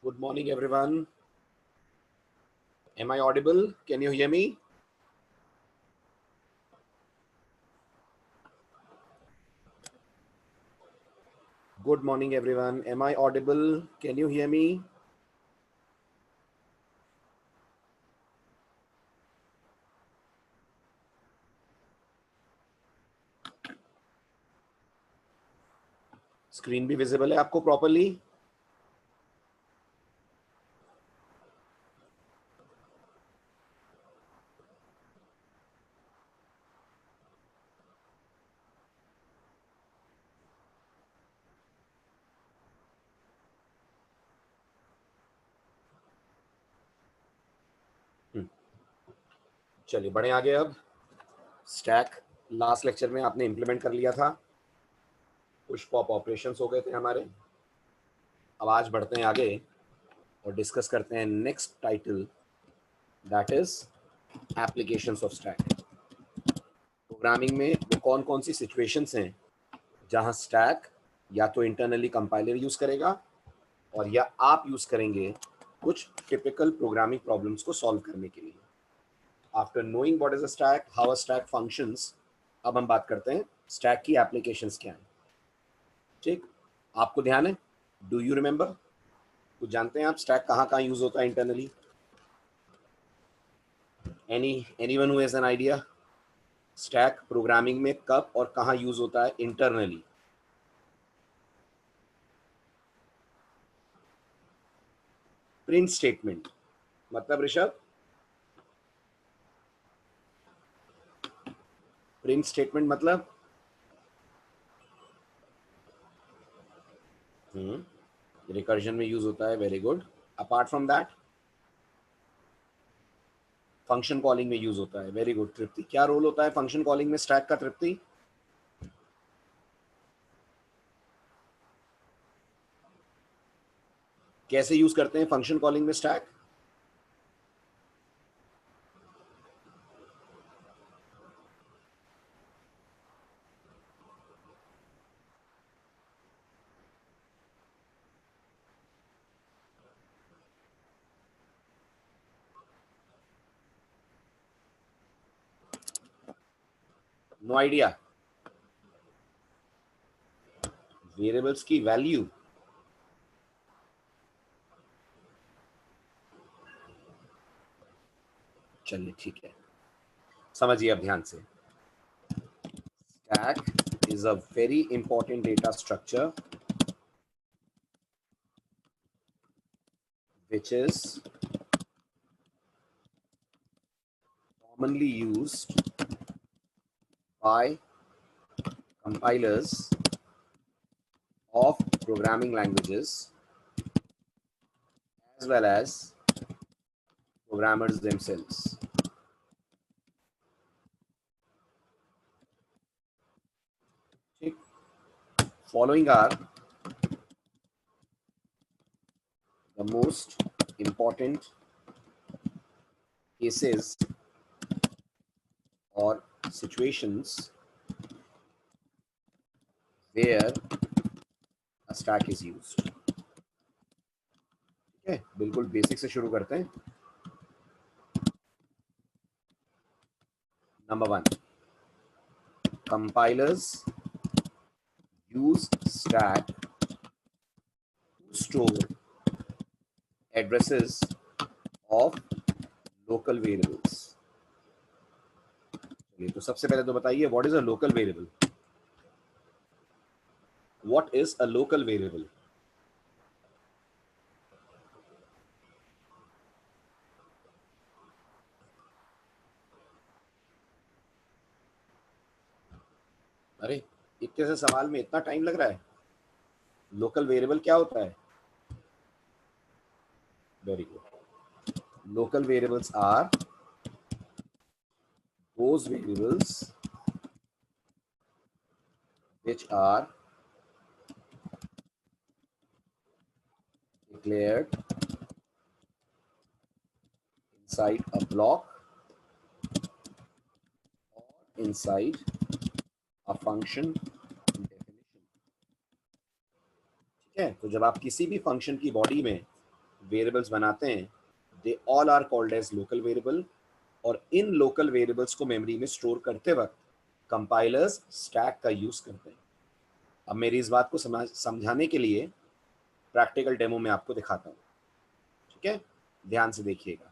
Good morning, everyone. Am I audible? Can you hear me? Good morning, everyone. Am I audible? Can you hear me? Screen भी visible है आपको properly? चलिए बढ़े आगे। अब stack last lecture में आपने इंप्लीमेंट कर लिया था, पुश पॉप ऑपरेशंस हो गए थे हमारे। अब आज बढ़ते हैं आगे और डिस्कस करते हैं next title, that is applications of stack. Programming में वो कौन कौन सी सिचुएशंस हैं जहां स्टैक या तो इंटरनली कंपाइलर यूज करेगा और या आप यूज करेंगे कुछ टिपिकल प्रोग्रामिंग प्रॉब्लम्स को सॉल्व करने के लिए। After knowing what is a stack, how a stack functions, अब हम बात करते हैं स्टैक की एप्लीकेशंस क्या हैं। ठीक, आपको ध्यान है? Do you remember? कुछ जानते हैं आप स्टैक कहाँ कहाँ यूज होता है internally? Anyone who has an idea stack programming में कब और कहाँ यूज होता है इंटरनली? प्रिंट स्टेटमेंट मतलब ऋषभ, प्रिंट स्टेटमेंट मतलब रिकर्जन में यूज होता है। Very good. Apart from that function calling में यूज होता है। Very good. तृप्ति, क्या रोल होता है फंक्शन कॉलिंग में स्टैक का? तृप्ति, कैसे यूज करते हैं फंक्शन कॉलिंग में स्टैक? No idea. वेरिएबल्स की वैल्यू, चलिए ठीक है, समझिए अब ध्यान से। Stack is a very important data structure which is commonly used by compilers of programming languages as well as programmers themselves. ठीक, following are the most important cases or situations where a stack is used. ठीक है, बिल्कुल basic से शुरू करते हैं। Number 1, compilers use stack to store addresses of local variables. चलिए, तो सबसे पहले तो बताइए what is a local variable? What is a local variable? अरे, इतने से सवाल में इतना टाइम लग रहा है। लोकल वेरिएबल क्या होता है? Very good. Local variables are those variables which are declared inside a block or inside a function definition. ठीक है, तो जब आप किसी भी फंक्शन की बॉडी में वेरिएबल्स बनाते हैं, they all are called as local variable, और इन लोकल वेरिएबल्स को मेमोरी में स्टोर करते वक्त कंपाइलर्स स्टैक का यूज करते हैं। अब मेरी इस बात को समझाने के लिए प्रैक्टिकल डेमो में आपको दिखाता हूँ। ठीक है, ध्यान से देखिएगा।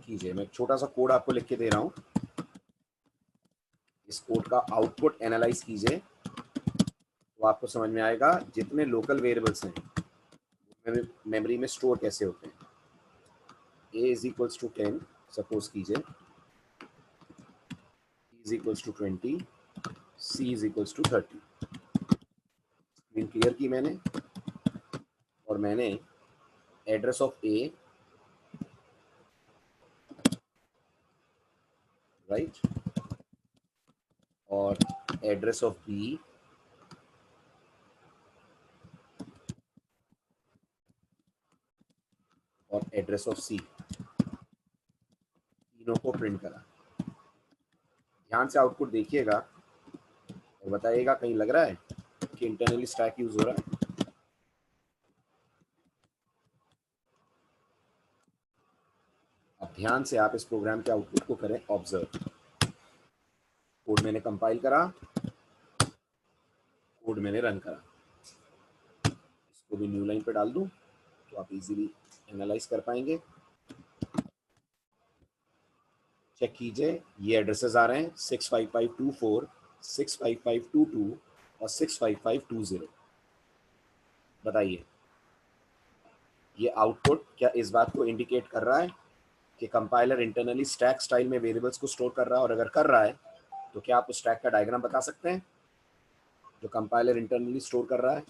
कीजिए, मैं छोटा सा कोड आपको लिख के दे रहा हूँ। इस कोड का आउटपुट एनालाइज कीजिए तो आपको समझ में आएगा जितने लोकल वेरिएबल्स हैं मेमोरी में स्टोर कैसे होते हैं। a is equals to 10 suppose कीजिए, b is equals to 20, c is equals to 30। Screen clear की मैंने, और और मैंने एड्रेस ऑफ ए, राइट, और एड्रेस ऑफ बी और एड्रेस ऑफ सी, तीनों को प्रिंट करा। ध्यान से आउटपुट देखिएगा और बताइएगा कहीं लग रहा है कि इंटरनली स्टैक यूज हो रहा है। अब ध्यान से आप इस प्रोग्राम के आउटपुट को करें ऑब्जर्व। कोड मैंने कंपाइल करा, कोड मैंने रन करा, इसको भी न्यू लाइन पे डाल दूं तो आप इजीली एनालाइज कर पाएंगे। चेक कीजिए, ये एड्रेसेस आ रहे हैं 65524, 65522 और 65520। बताइए, ये आउटपुट क्या इस बात को इंडिकेट कर रहा है कि कंपाइलर इंटरनली स्टैक स्टाइल में वेरिएबल्स को स्टोर कर रहा है? और अगर कर रहा है तो क्या आप उस स्टैक का डायग्राम बता सकते हैं जो कंपाइलर इंटरनली स्टोर कर रहा है?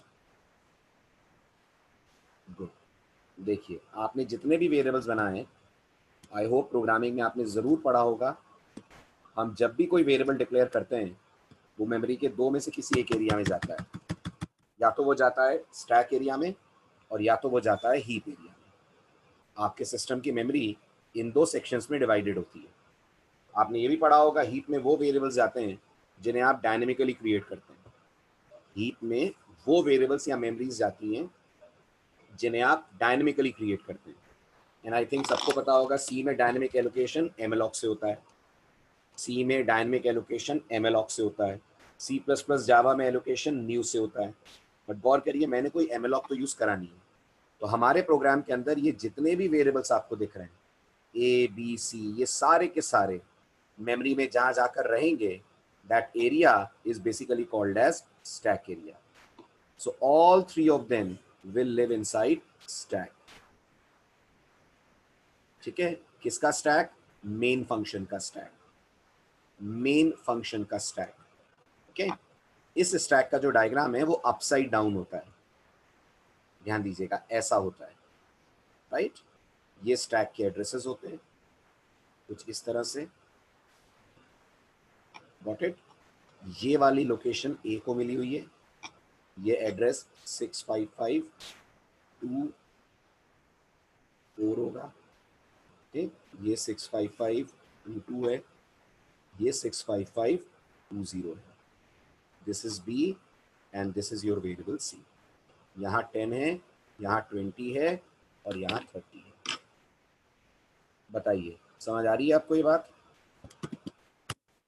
गुड। देखिए, आपने जितने भी वेरिएबल्स बनाए हैं, आई होप प्रोग्रामिंग में आपने ज़रूर पढ़ा होगा, हम जब भी कोई वेरिएबल डिक्लेयर करते हैं वो मेमोरी के दो में से किसी एक एरिया में जाता है। या तो वो जाता है स्टैक एरिया में और या तो वो जाता है हीप एरिया में। आपके सिस्टम की मेमोरी इन दो सेक्शंस में डिवाइडेड होती है। आपने ये भी पढ़ा होगा, हीप में वो वेरिएबल्स जाते हैं जिन्हें आप डायनेमिकली क्रिएट करते हैं। हीप में वो वेरिएबल्स या मेमोरीज जाती हैं जिन्हें आप डायनेमिकली क्रिएट करते हैं। एंड आई थिंक सबको पता होगा, सी में डायनेमिक एलोकेशन एमएलऑक से होता है, सी में डायनेमिक एलोकेशन एमएलऑक से होता है, सी प्लस प्लस जावा में एलोकेशन न्यू से होता है। बट गौर करिए, मैंने कोई एमएलऑक तो यूज़ करा नहीं है। तो हमारे प्रोग्राम के अंदर ये जितने भी वेरिएबल्स आपको दिख रहे हैं, ए बी सी, ये सारे के सारे मेमोरी में जहाँ जाकर रहेंगे, that area is basically called as stack area. So all three of them will live inside stack. ठीक है, किसका स्टैक? मेन फंक्शन का स्टैक, मेन फंक्शन का स्टैक। ओके, इस स्टैक का जो डायग्राम है वो अपसाइड डाउन होता है, ध्यान दीजिएगा, ऐसा होता है, राइट। ये स्टैक के एड्रेसेस होते हैं कुछ इस तरह से, गॉट इट। ये वाली लोकेशन ए को मिली हुई है, ये एड्रेस 65524 होगा, ठीक। ये 65522 है, ये 65520 है। This is b and this is your variable c. यहाँ 10 है, यहाँ 20 है और यहाँ 30 है। बताइए, समझ आ रही है आपको ये बात?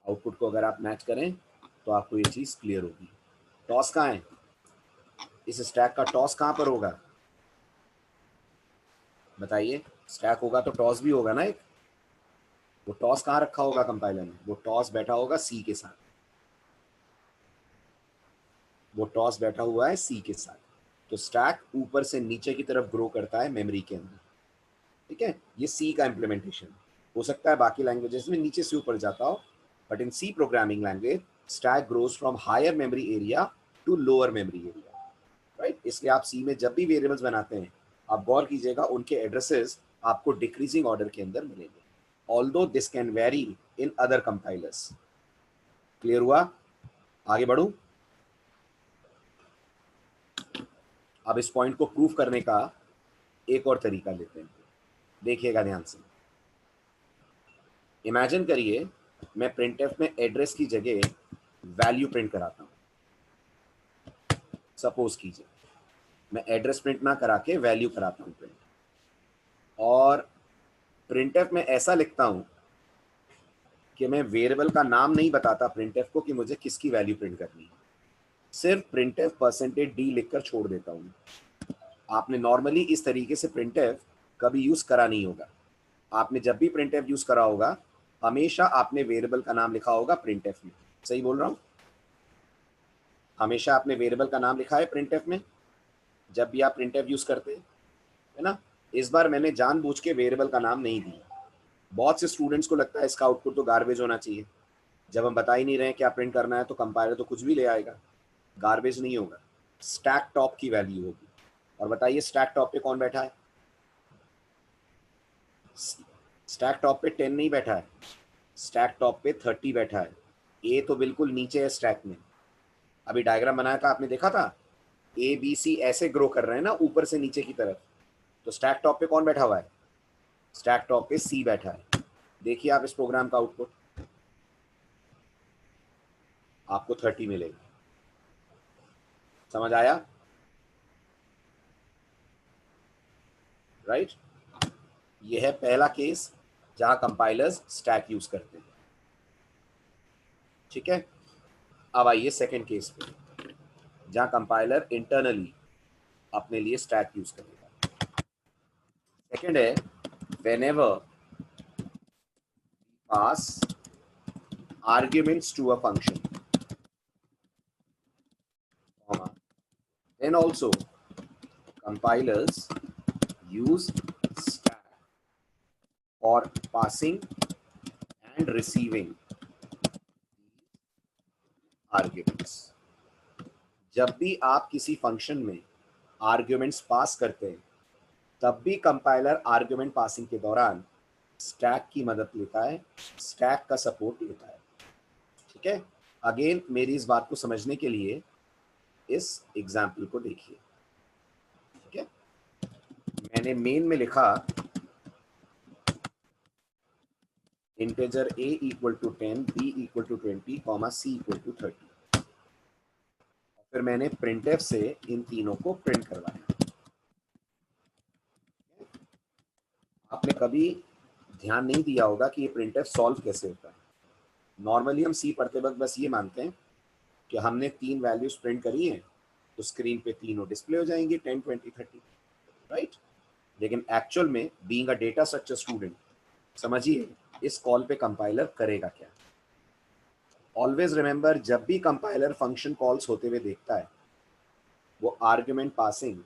आउटपुट को अगर आप मैच करें तो आपको ये चीज़ क्लियर होगी। टॉस कहाँ है? इस स्टैक का टॉस कहाँ पर होगा? बताइए, स्टैक होगा तो टॉस भी होगा ना एक। वो टॉस कहाँ रखा होगा कंपाइलर में? वो टॉस बैठा होगा सी के साथ, वो टॉस बैठा हुआ है सी के साथ। तो स्टैक ऊपर से नीचे की तरफ ग्रो करता है मेमोरी के अंदर, ठीक है। ये सी का इम्प्लीमेंटेशन हो सकता है बाकी लैंग्वेजेस में नीचे से ऊपर जाता हो, but in C programming language stack grows from higher memory area to lower memory area, right. इसलिए आप सी में जब भी वेरिएबल्स बनाते हैं, आप गौर कीजिएगा उनके एड्रेसेस आपको डिक्रीजिंग ऑर्डर के अंदर मिलेंगे, although this can very in other compilers. Clear हुआ? आगे बढ़ूं? अब इस पॉइंट को प्रूव करने का एक और तरीका लेते हैं, देखिएगा ध्यान से। इमेजिन करिए, मैं प्रिंटएफ में एड्रेस की जगह वैल्यू प्रिंट कराता हूं। सपोज कीजिए मैं एड्रेस प्रिंट ना करा के वैल्यू कराता हूं प्रिंट, और प्रिंटएफ में ऐसा लिखता हूं कि मैं वेरिएबल का नाम नहीं बताता प्रिंटएफ को कि मुझे किसकी वैल्यू प्रिंट करनी है, सिर्फ प्रिंटएफ %d लिखकर छोड़ देता हूं। आपने नॉर्मली इस तरीके से प्रिंटएफ कभी यूज करा नहीं होगा। आपने जब भी प्रिंटएफ यूज करा होगा, हमेशा आपने वेरिएबल का नाम लिखा होगा प्रिंटएफ में। सही बोल रहा हूं? हमेशा आपने वेरिएबल का नाम लिखा है प्रिंटएफ में जब भी आप प्रिंटएफ यूज करते हैं, है ना। इस बार मैंने जानबूझ के वेरिएबल का नाम नहीं दिया। बहुत से स्टूडेंट्स को लगता है इसका आउटपुट तो गार्बेज होना चाहिए, जब हम बता ही नहीं रहे क्या प्रिंट करना है तो कंपाइलर तो कुछ भी ले आएगा। गार्बेज नहीं होगा, स्टैक टॉप की वैल्यू होगी। और बताइए स्टैक टॉप पे कौन बैठा है? स्टैक टॉप पे 10 नहीं बैठा है, स्टैक टॉप पे 30 बैठा है। ए तो बिल्कुल नीचे है स्टैक में। अभी डायग्राम बनाया था आपने, देखा था ए बी सी ऐसे ग्रो कर रहे हैं ना ऊपर से नीचे की तरफ। तो स्टैक टॉप पे कौन बैठा हुआ है? स्टैक टॉप पे सी बैठा है। देखिए आप इस प्रोग्राम का आउटपुट, आपको 30 मिलेगा। समझ आया? राइट। ये है पहला केस जहां कंपाइलर्स स्टैक यूज करते हैं। ठीक है, अब आइए सेकंड केस पे जहां कंपाइलर इंटरनली अपने लिए स्टैक यूज करेगा। सेकंड है whenever pass arguments to a function, comma, then also compilers use stack for passing and receiving arguments। जब भी आप किसी फंक्शन में आर्ग्यूमेंट्स पास करते हैं तब भी कंपाइलर आर्ग्यूमेंट पासिंग के दौरान स्टैक की मदद लेता है, स्टैक का सपोर्ट लेता है। ठीक है, अगेन मेरी इस बात को समझने के लिए इस एग्जाम्पल को देखिए। ठीक है, मैंने मेन में लिखा integer a equal to 10, b equal to 20, comma c equal to 30। फिर मैंने प्रिंटफ से इन तीनों को प्रिंट करवाया। आपने कभी ध्यान नहीं दिया होगा कि ये प्रिंटफ सॉल्व कैसे होता है। नॉर्मली हम सी पढ़ते वक्त बस ये मानते हैं कि हमने 3 वैल्यूज प्रिंट करी हैं तो स्क्रीन पे तीनों डिस्प्ले हो जाएंगे 10, 20, 30, राइट। लेकिन एक्चुअल में being a data structure student, समझिए इस कॉल पे कंपाइलर करेगा क्या। ऑलवेज रिमेंबर, जब भी कंपाइलर फंक्शन कॉल्स होते हुए देखता है वो argument passing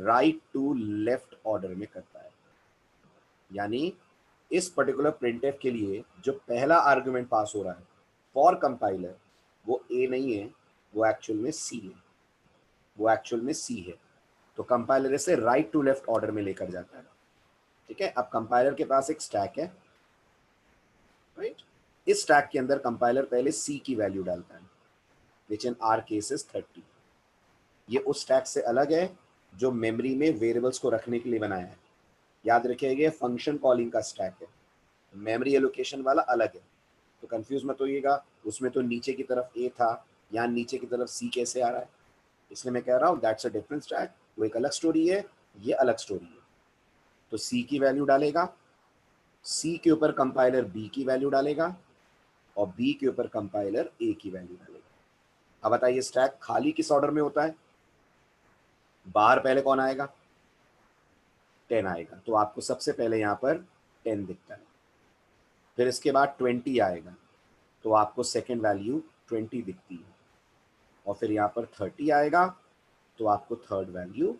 right to left order में करता है। यानी इस पर्टिकुलर प्रिंटफ के लिए जो पहला आर्ग्यूमेंट पास हो रहा है फॉर कंपाइलर वो ए नहीं है, वो एक्चुअल में सी है, वो एक्चुअल में सी है। तो कंपाइलर इसे राइट टू लेफ्ट ऑर्डर में लेकर जाता है। ठीक है, अब कंपाइलर के पास एक स्टैक है, राइट। इस स्टैक के अंदर कंपाइलर पहले सी की वैल्यू डालता है विच इन आर केस इज 30। ये उस स्टैक से अलग है जो मेमोरी में वेरिएबल्स को रखने के लिए बनाया है। याद रखिएगा फंक्शन कॉलिंग का स्टैक है, मेमोरी एलोकेशन वाला अलग है। तो कंफ्यूज मत होइएगा, उसमें तो नीचे की तरफ ए था, यहाँ नीचे की तरफ सी कैसे आ रहा है। इसलिए मैं कह रहा हूँ दैट्स अ डिफरेंट स्टैक, वो एक अलग स्टोरी है, ये अलग स्टोरी है। तो सी की वैल्यू डालेगा, सी के ऊपर कंपाइलर बी की वैल्यू डालेगा और बी के ऊपर कंपाइलर ए की वैल्यू डालेगा। अब बताइए स्टैक खाली किस ऑर्डर में होता है? बाहर पहले कौन आएगा? 10 आएगा, तो आपको सबसे पहले यहाँ पर 10 दिखता है। फिर इसके बाद 20 आएगा तो आपको सेकेंड वैल्यू 20 दिखती है। और फिर यहाँ पर 30 आएगा तो आपको थर्ड वैल्यू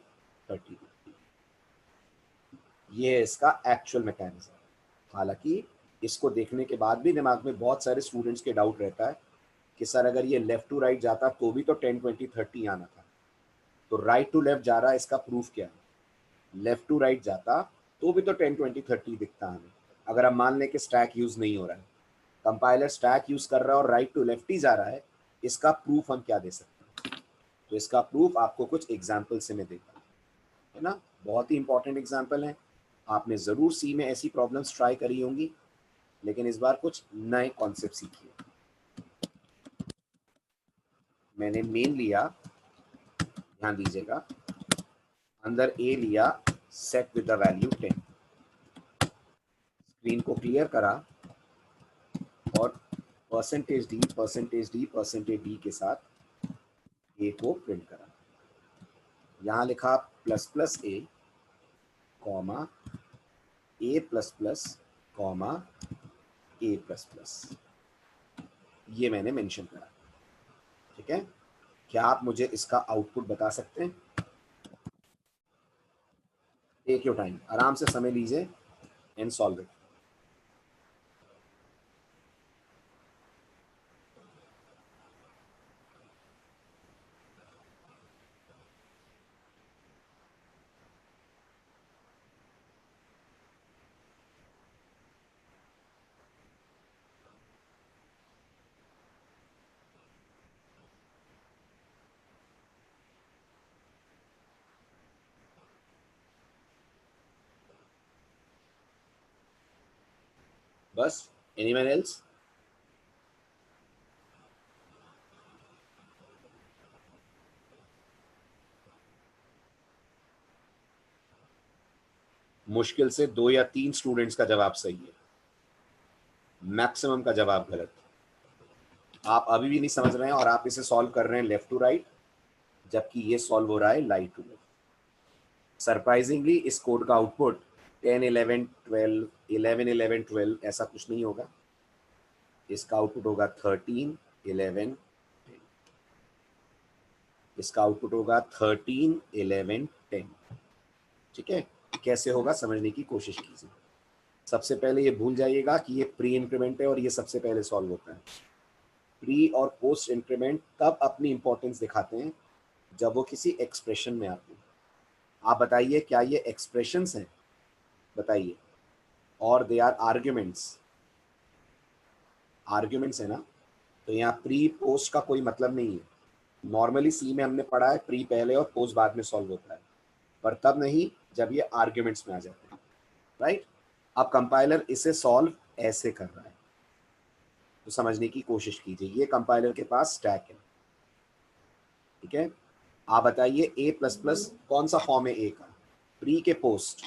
30 दिखती है। ये है इसका एक्चुअल मैकेनिज्म। हालांकि इसको देखने के बाद भी दिमाग में बहुत सारे स्टूडेंट्स के डाउट रहता है कि सर अगर ये लेफ्ट टू राइट जाता तो भी तो 10, 20, 30 आना था, तो राइट टू लेफ्ट जा रहा है, इसका प्रूफ क्या है? लेफ्ट टू राइट जाता तो भी तो 10, 20, 30 दिखता हमें। अगर हम मान लें कि स्टैक यूज नहीं हो रहा है, कंपाइलर स्टैक यूज कर रहा है और राइट टू लेफ्ट ही जा रहा है, इसका प्रूफ हम क्या दे सकते हैं? तो इसका प्रूफ आपको कुछ एग्जाम्पल से मैं देता हूँ, है ना। बहुत ही इंपॉर्टेंट एग्जाम्पल है, आपने जरूर सी में ऐसी प्रॉब्लम्स ट्राई करी होंगी, लेकिन इस बार कुछ नए कॉन्सेप्ट सीखिए। मैंने मेन लिया, ध्यान दीजिएगा, अंदर ए लिया set with the value 10, screen को क्लियर करा और percentage d percentage d percentage D के साथ ए को प्रिंट करा। यहाँ लिखा plus plus a comma a plus plus comma a plus plus, ये मैंने मेंशन करा। ठीक है, क्या आप मुझे इसका आउटपुट बता सकते हैं? टेक योर टाइम, आराम से समय लीजिए एंड सॉल्व इट। बस, एनीवन एल्स? मुश्किल से 2 या 3 स्टूडेंट्स का जवाब सही है, मैक्सिमम का जवाब गलत। आप अभी भी नहीं समझ रहे हैं और आप इसे सॉल्व कर रहे हैं लेफ्ट टू राइट, जबकि ये सॉल्व हो रहा है राइट टू लेफ्ट। सरप्राइजिंगली इस कोड का आउटपुट 10, 11, 12, 11, 11, 12 ऐसा कुछ नहीं होगा। इसका आउटपुट होगा 13, 11, 10। इसका आउटपुट होगा 13, 11, 10। ठीक है, कैसे होगा समझने की कोशिश कीजिए। सबसे पहले ये भूल जाइएगा कि ये प्री इंक्रीमेंट है और ये सबसे पहले सॉल्व होता है। प्री और पोस्ट इंक्रीमेंट तब अपनी इंपॉर्टेंस दिखाते हैं जब वो किसी एक्सप्रेशन में आते हैं। आप बताइए, क्या ये एक्सप्रेशंस हैं? बताइए। और दे आर आर्ग्यूमेंट्स, आर्ग्यूमेंट्स है ना, तो यहाँ प्री पोस्ट का कोई मतलब नहीं है। नॉर्मली सी में हमने पढ़ा है प्री पहले और पोस्ट बाद में सॉल्व होता है, पर तब नहीं जब ये आर्ग्यूमेंट्स में आ जाते हैं, राइट। अब कंपाइलर इसे सॉल्व ऐसे कर रहा है, तो समझने की कोशिश कीजिए। ये कंपाइलर के पास स्टैक है, ठीक है। आप बताइए ए प्लस प्लस कौन सा फॉर्म है ए का, प्री के पोस्ट?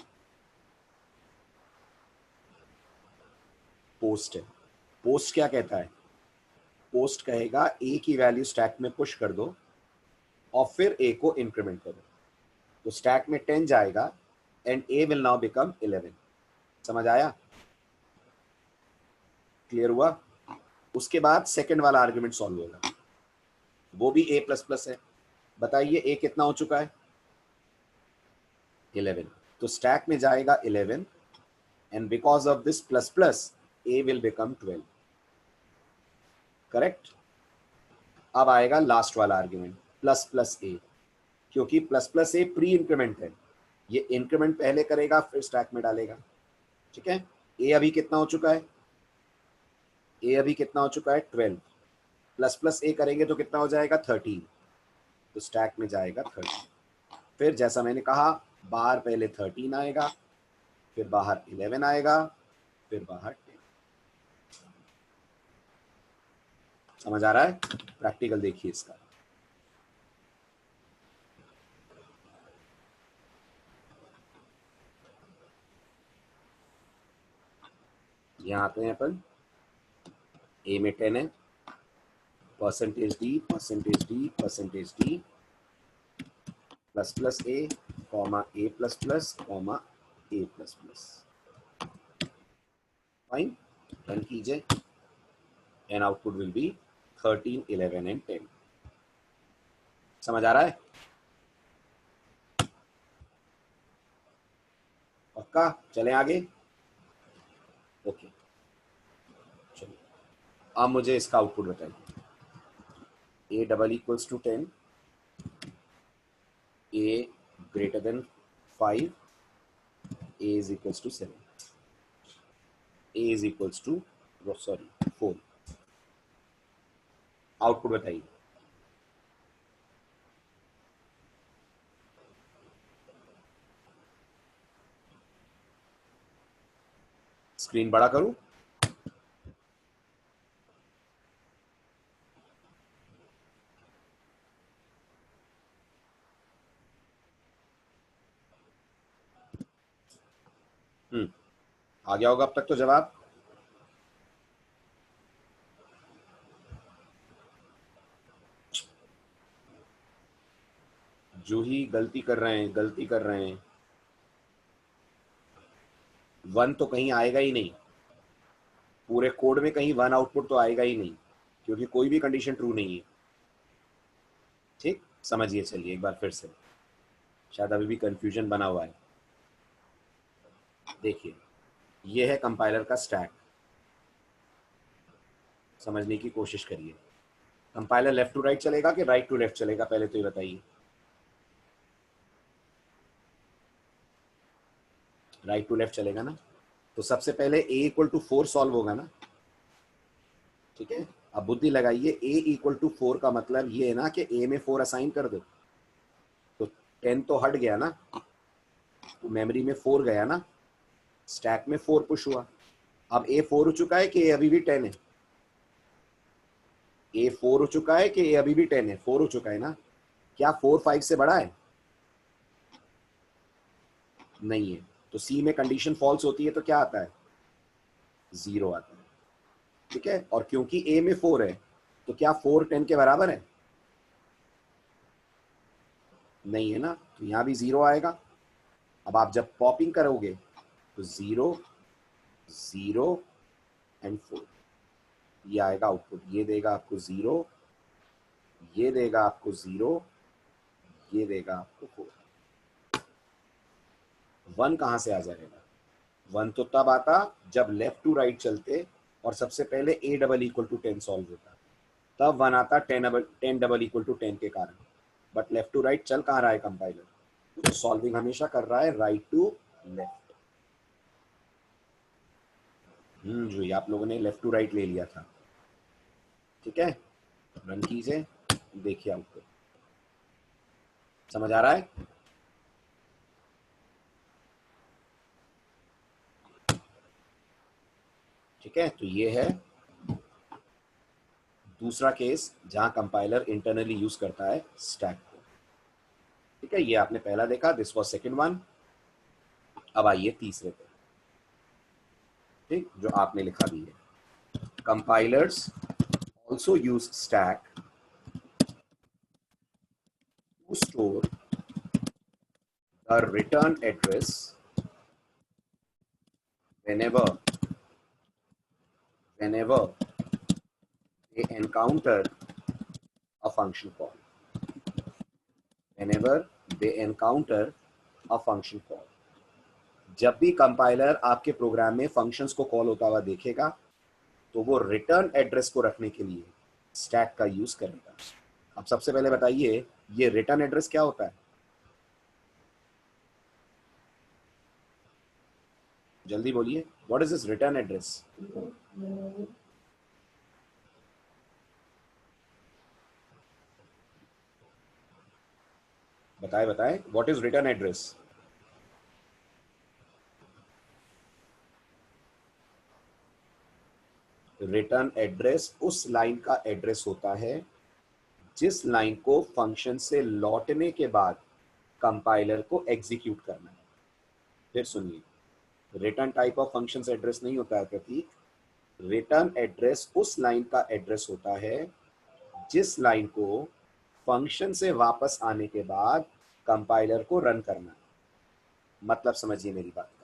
पोस्ट है। पोस्ट क्या कहता है? पोस्ट कहेगा ए की वैल्यू स्टैक में पुश कर दो और फिर ए को इंक्रीमेंट करो। तो स्टैक में 10 जाएगा and A will now become 11। समझ आया? क्लियर हुआ? उसके बाद सेकंड वाला आर्ग्यूमेंट सॉल्व होगा, वो भी ए प्लस प्लस है। बताइए ए कितना हो चुका है? 11। तो स्टैक में जाएगा 11 and because of this plus plus A will become 12। Correct. अब आएगा लास्ट वाला आर्ग्यूमेंट, प्लस प्लस ए, क्योंकि प्लस प्लस ए प्री इंक्रीमेंट है, ये इंक्रीमेंट पहले करेगा फिर स्टैक में डालेगा। ठीक है। ए अभी कितना हो चुका है? ए अभी कितना हो चुका है? 12। प्लस प्लस ए करेंगे तो कितना हो जाएगा? 13। तो स्टैक में जाएगा 13। फिर जैसा मैंने कहा, बाहर पहले 13 आएगा, फिर बाहर 11 आएगा, फिर बाहर 10। समझ आ रहा है? प्रैक्टिकल देखिए इसका। यहाँ आते हैं अपन, ए में 10 है, percentage d, percentage d, percentage d, plus plus a, comma a plus plus, comma a plus plus. Fine, run कीजिए and output will be 13, 11 and 10। समझ आ रहा है? पक्का? चलें आगे। ओके, चलिए अब मुझे इसका आउटपुट बताइए। A double equals to 10, a greater than 5, a is equals to 7, a is equals to 4। Output बताइए। स्क्रीन बड़ा करूं? आ गया होगा अब तक तो जवाब। जो ही गलती कर रहे हैं, गलती कर रहे हैं। 1 तो कहीं आएगा ही नहीं, पूरे कोड में कहीं 1 आउटपुट तो आएगा ही नहीं, क्योंकि कोई भी कंडीशन ट्रू नहीं है। ठीक, समझिए। चलिए एक बार फिर से, शायद अभी भी कंफ्यूजन बना हुआ है। देखिए, ये है कंपाइलर का स्टैक, समझने की कोशिश करिए। कंपाइलर लेफ्ट टू राइट चलेगा कि राइट टू लेफ्ट चलेगा, पहले तो ये बताइए। राइट टू लेफ्ट चलेगा ना, तो सबसे पहले a इक्वल टू 4 सॉल्व होगा ना। ठीक है, अब बुद्धि लगाइए, a इक्वल टू 4 का मतलब ये है ना कि a में 4 असाइन कर दो, तो 10 तो हट गया ना, तो मेमोरी में 4 गया ना, स्टैक में 4 पुश हुआ। अब ए 4 हो चुका है कि ए अभी भी 10 है? ए 4 हो चुका है कि ए अभी भी 10 है? 4 हो चुका है ना? क्या 4 5 से बड़ा है? नहीं है। तो सी में कंडीशन फॉल्स होती है तो क्या आता है? 0 आता है। ठीक है, और क्योंकि ए में 4 है तो क्या 4 10 के बराबर है? नहीं है ना, तो यहां भी 0 आएगा। अब आप जब पॉपिंग करोगे तो 0 0 एंड 4 ये आएगा आउटपुट। ये देगा आपको 0, ये देगा आपको 0, ये देगा आपको 4। 1 कहां से आ जाएगा? 1 तो तब आता जब लेफ्ट टू राइट चलते और सबसे पहले a double equal to 10 solve होता, तब 1 आता 10 डबल इक्वल टू 10 के कारण। बट लेफ्ट टू राइट चल कहाँ रहा है कंपाइलर? तो सॉल्विंग हमेशा कर रहा है राइट टू लेफ्ट। जो ये आप लोगों ने लेफ्ट टू राइट ले लिया था। ठीक है, रन कीजिए, देखिए आउटपुट। समझ आ रहा है? ठीक है, तो ये है दूसरा केस जहां कंपाइलर इंटरनली यूज करता है स्टैक को। ठीक है, ये आपने पहला देखा, दिस वाज सेकंड वन। अब आइए तीसरे पे, ठीक, जो आपने लिखा भी है। Compilers also use stack to store the return address whenever they encounter a function call, whenever they encounter a function call। जब भी कंपाइलर आपके प्रोग्राम में फंक्शंस को कॉल होता हुआ देखेगा तो वो रिटर्न एड्रेस को रखने के लिए स्टैक का यूज करेगा। अब सबसे पहले बताइए, ये रिटर्न एड्रेस क्या होता है? जल्दी बोलिए, what is this return address? बताएं बताएं, what is return address? Return address उस लाइन का एड्रेस होता है जिस लाइन को फंक्शन से लौटने के बाद कंपाइलर को एग्जीक्यूट करना है। फिर सुनिए, return type of function address नहीं होता है प्रतीक। रिटर्न एड्रेस उस लाइन का एड्रेस होता है जिस लाइन को फंक्शन से वापस आने के बाद कंपाइलर को रन करना है। मतलब समझिए मेरी बात का।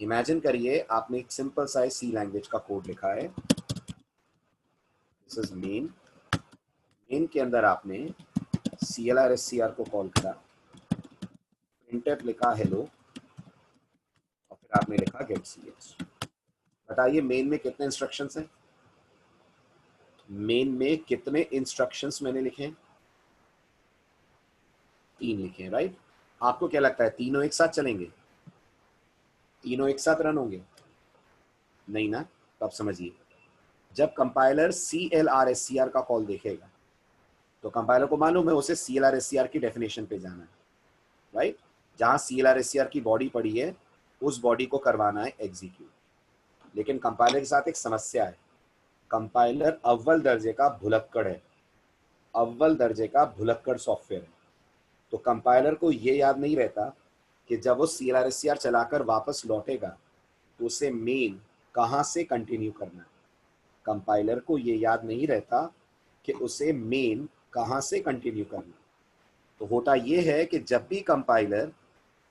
इमेजिन करिए आपने एक सिंपल साइज सी लैंग्वेज का कोड लिखा है। This is main. मेन के अंदर आपने CLR/SCR को कॉल करा, प्रिंटफ लिखा हेलो, और फिर आपने लिखा गेट ch। बताइए मेन में कितने इंस्ट्रक्शंस हैं? मेन में कितने इंस्ट्रक्शंस मैंने लिखे हैं? 3 लिखे हैं, राइट? आपको क्या लगता है तीनों एक साथ चलेंगे? तीनों एक साथ रन होंगे? नहीं ना। तो आप समझिए, जब कंपाइलर CLR/SCR का कॉल देखेगा तो कंपाइलर को मालूम है उसे CLR/SCR की डेफिनेशन पे जाना है, राइट? जहां CLR/SCR की बॉडी पड़ी है उस बॉडी को करवाना है एग्जीक्यूट। लेकिन कंपाइलर के साथ एक समस्या है, कंपाइलर अव्वल दर्जे का भुलक्कड़ है, अव्वल दर्जे का भुलक्कड़ सॉफ्टवेयर है। तो कंपाइलर को ये याद नहीं रहता कि जब वो CLR/SCR चलाकर वापस लौटेगा तो उसे मेन कहाँ से कंटिन्यू करना है। कंपाइलर को ये याद नहीं रहता कि उसे मेन कहाँ से कंटिन्यू करना। तो होता ये है कि जब भी कंपाइलर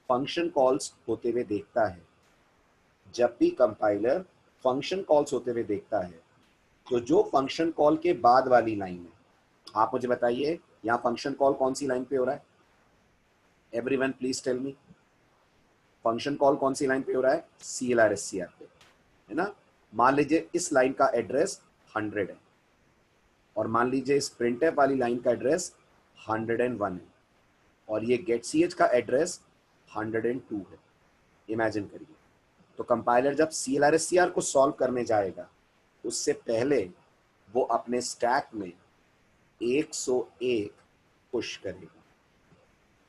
फंक्शन कॉल्स होते हुए देखता है, जब भी कंपाइलर फंक्शन कॉल्स होते हुए देखता है, तो जो फंक्शन कॉल के बाद वाली लाइन है, आप मुझे बताइए यहाँ फंक्शन कॉल कौन सी लाइन पे हो रहा है? Everyone please tell me, function call कौन सी लाइन पे हो रहा है? CLR/SCR पे, है ना? मान लीजिए इस लाइन का एड्रेस 100 है और मान लीजिए इस प्रिंटफ वाली लाइन का एड्रेस 101 है और ये गेट ch का एड्रेस 102 है। इमेजिन करिए, तो कंपाइलर जब CLR/SCR को सॉल्व करने जाएगा उससे पहले वो अपने स्टैक में 101 पुश करेगा।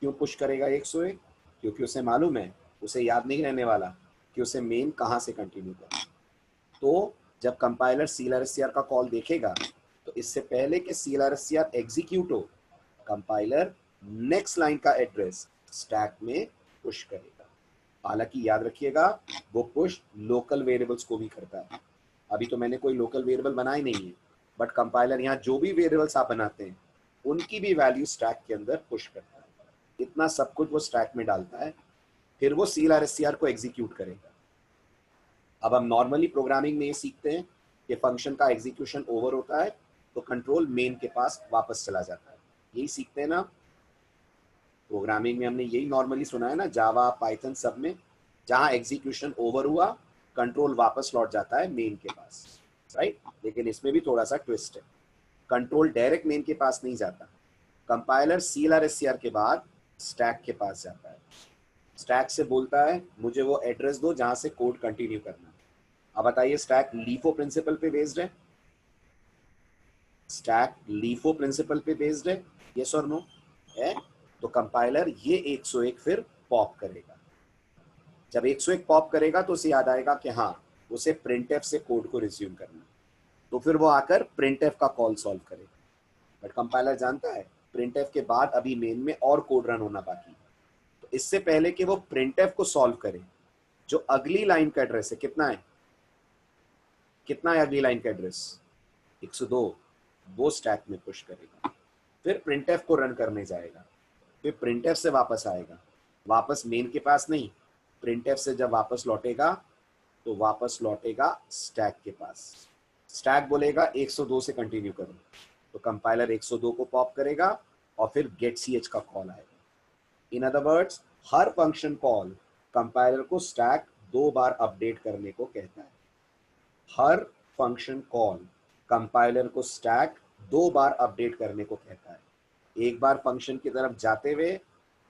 क्यों पुश करेगा 101? क्योंकि उसे मालूम है, उसे याद नहीं रहने वाला कि उसे मेन कहाँ से कंटिन्यू करना। तो जब कंपाइलर CLRSCR का कॉल देखेगा तो इससे पहले कि CLRSCR एग्जीक्यूट हो, कंपाइलर नेक्स्ट लाइन का एड्रेस स्टैक में पुश करेगा। हालांकि याद रखिएगा वो पुश लोकल वेरिएबल्स को भी करता है। अभी तो मैंने कोई लोकल वेरिएबल बनाए नहीं है, बट कंपाइलर यहाँ जो भी वेरिएबल्स आप बनाते हैं उनकी भी वैल्यू स्टैक के अंदर पुश करता है। इतना सब कुछ वो स्टैक में डालता है, फिर वो CLRSCR को एग्जीक्यूट करेगा। अब हम नॉर्मली प्रोग्रामिंग में ये सीखते हैं कि फंक्शन का एग्जीक्यूशन ओवर होता है तो कंट्रोल मेन के पास वापस चला जाता है। यही सीखते हैं ना प्रोग्रामिंग में, हमने यही नॉर्मली सुना है ना, जावा पाइथन सब में, जहां एग्जीक्यूशन ओवर हुआ कंट्रोल वापस लौट जाता है मेन के पास, राइट। लेकिन इसमें भी थोड़ा सा ट्विस्ट है, कंट्रोल डायरेक्ट मेन के पास नहीं जाता, कंपाइलर CLRSCR के बाद स्टैक के पास जाता है। स्टैक से बोलता है मुझे वो एड्रेस दो जहां से कोड कंटिन्यू करना है। अब बताइए स्टैक लीफो प्रिंसिपल पे बेस्ड है? स्टैक लीफो प्रिंसिपल पे बेस्ड है, यस और नो है? तो कंपाइलर ये 101 फिर पॉप करेगा। जब 101 पॉप करेगा तो उसे याद आएगा कि हाँ उसे printf से कोड को रिज्यूम करना है, तो फिर वो आकर printf का कॉल सॉल्व करेगा। बट कंपाइलर जानता है printf के बाद अभी मेन में और कोड रन होना बाकी है, तो इससे पहले कि वो printf को सॉल्व करे, जो अगली लाइन का एड्रेस है कितना है, कितना है अगली लाइन का एड्रेस 102, वो स्टैक में पुश करेगा। फिर printf को रन करने जाएगा, फिर printf से वापस आएगा, वापस मेन के पास नहीं, printf से जब वापस लौटेगा तो वापस लौटेगा स्टैक के पास। स्टैक बोलेगा 102 से कंटिन्यू करो, तो कंपाइलर 102 को पॉप करेगा और फिर गेट ch का कॉल आएगा। In other words her function call compiler को स्टैक 2 बार अपडेट करने को कहता है। हर फंक्शन कॉल कंपाइलर को स्टैक 2 बार अपडेट करने को कहता है। एक बार फंक्शन की तरफ जाते हुए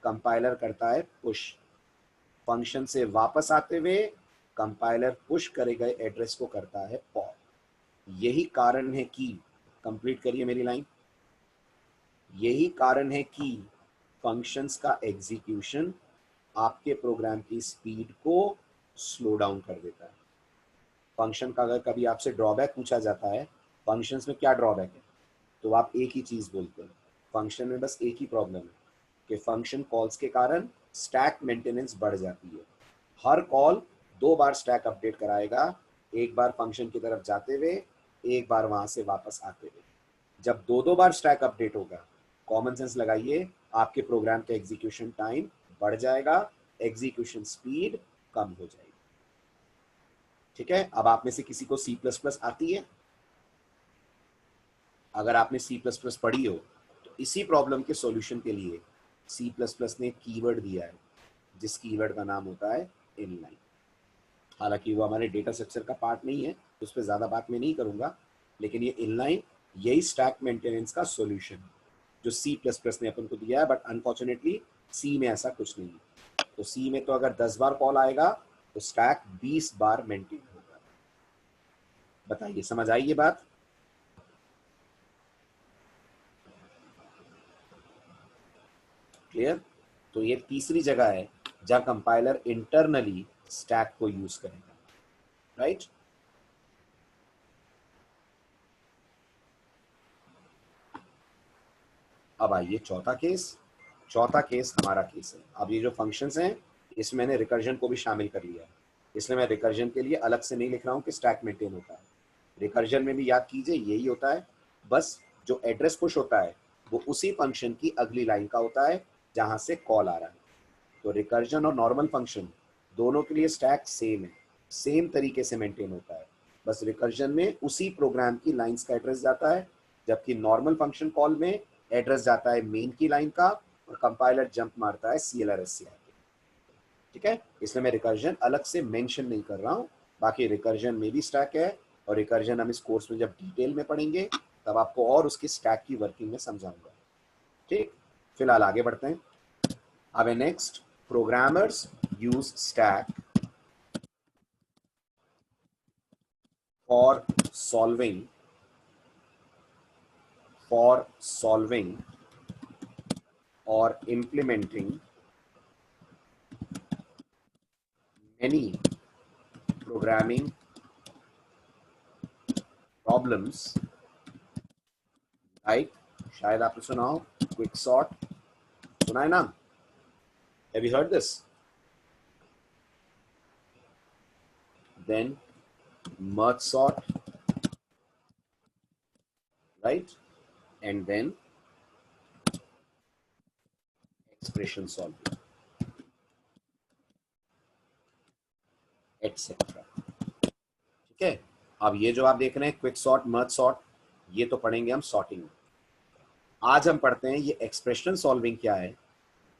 कंपाइलर करता है पुश, फंक्शन से वापस आते हुए कंपाइलर पुश करे गए एड्रेस को करता है पॉप। यही कारण है कि, कंप्लीट करिए मेरी लाइन, यही कारण है कि फंक्शंस का एग्जीक्यूशन आपके प्रोग्राम की स्पीड को स्लो डाउन कर देता है। फंक्शन का अगर कभी आपसे ड्रॉबैक पूछा जाता है, फंक्शंस में क्या ड्रॉबैक है, तो आप एक ही चीज बोलते हैं, फंक्शन में बस एक ही प्रॉब्लम है कि फंक्शन कॉल्स के कारण स्टैक मेंटेनेंस बढ़ जाती है। हर कॉल 2 बार स्टैक अपडेट कराएगा, एक बार फंक्शन की तरफ जाते हुए, एक बार वहां से वापस आते हुए। जब 2 बार स्टैक अपडेट होगा, कॉमन सेंस लगाइए, आपके प्रोग्राम का एग्जीक्यूशन टाइम बढ़ जाएगा, एग्जीक्यूशन स्पीड कम हो जाएगी। ठीक है, अब आप में से किसी को C++ आती है? अगर आपने C++ पढ़ी हो तो इसी प्रॉब्लम के सॉल्यूशन के लिए C++ ने कीवर्ड दिया है, जिस कीवर्ड का नाम होता है इनलाइन। हालांकि वो हमारे डेटा स्ट्रक्चर का पार्ट नहीं है, उस पर ज़्यादा बात मैं नहीं करूँगा, लेकिन ये इनलाइन यही स्टैक मेंटेनेंस का सॉल्यूशन है जो C++ ने अपन को दिया है। बट अनफॉर्चुनेटली C में ऐसा कुछ नहीं है। तो C में तो अगर 10 बार कॉल आएगा तो स्टैक 20 बार मेंटेन होगा। बताइए समझ आई ये बात? क्लियर? तो ये तीसरी जगह है जहां कंपाइलर इंटरनली स्टैक को यूज करेगा, राइट? अब आइए चौथा केस। चौथा केस हमारा केस है, अब ये जो फंक्शंस हैं इसमें मैंने रिकर्जन को भी शामिल कर लिया है, इसलिए मैं रिकर्जन के लिए अलग से नहीं लिख रहा हूं कि स्टैक मेंटेन होता है। रिकर्जन में भी याद कीजिए यही होता है, बस जो एड्रेस पुश होता है वो उसी फंक्शन की अगली लाइन का होता है जहां से कॉल आ रहा है। तो रिकर्जन और नॉर्मल फंक्शन दोनों के लिए स्टैक सेम है, सेम तरीके से मेंटेन होता है, बस रिकर्जन में उसी प्रोग्राम की लाइंस का एड्रेस जाता है, जबकि नॉर्मल फंक्शन कॉल में एड्रेस जाता है मेन की लाइन का और कंपाइलर जंप मारता है CLRSCR। ठीक है, इसलिए मैं रिकर्जन अलग से मेंशन नहीं कर रहा हूँ। बाकी रिकर्जन में भी स्टैक है, और रिकर्जन हम इस कोर्स में जब डिटेल में पढ़ेंगे तब आपको और उसकी स्टैक की वर्किंग में समझाऊंगा। ठीक, फिलहाल आगे बढ़ते हैं। अब next, programmers use stack for solving or implementing many programming problems like, शायद आपने सुना हो क्विक सॉर्ट, सुना है ना? Have you heard this? Then merge sort, right? And then expression solving, etc. ठीक है, अब ये जो आप देख रहे हैं क्विक सॉर्ट, मर्ज सॉर्ट, ये तो पढ़ेंगे हम सॉर्टिंग में। आज हम पढ़ते हैं ये एक्सप्रेशन सॉल्विंग क्या है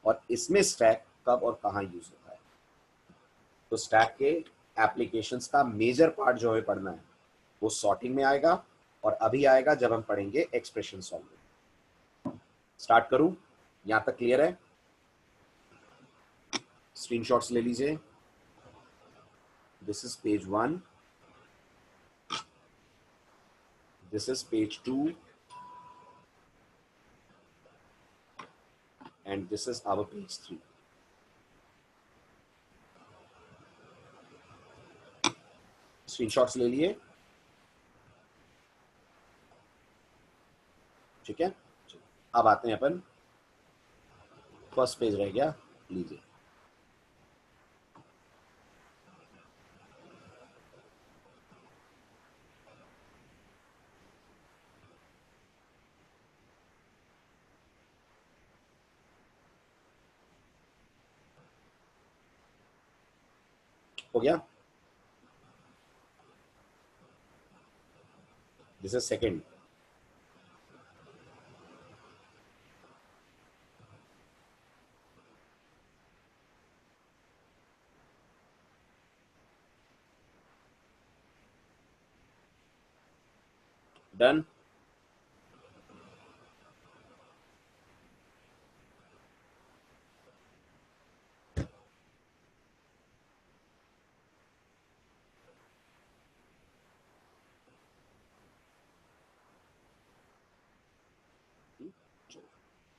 और इसमें स्टैक कब और कहाँ यूज होता है। तो स्टैक के एप्लीकेशंस का मेजर पार्ट जो हमें पढ़ना है वो सॉर्टिंग में आएगा और अभी आएगा जब हम पढ़ेंगे एक्सप्रेशन सॉल्विंग। स्टार्ट करूं? यहां तक क्लियर है? स्क्रीनशॉट्स ले लीजिए। This is page 1, this is page 2 and this is our page 3. Screenshots ले लिए? ठीक है, अब आते हैं अपन, फर्स्ट पेज रह गया, लीजिए। हो गया? This is second. डन?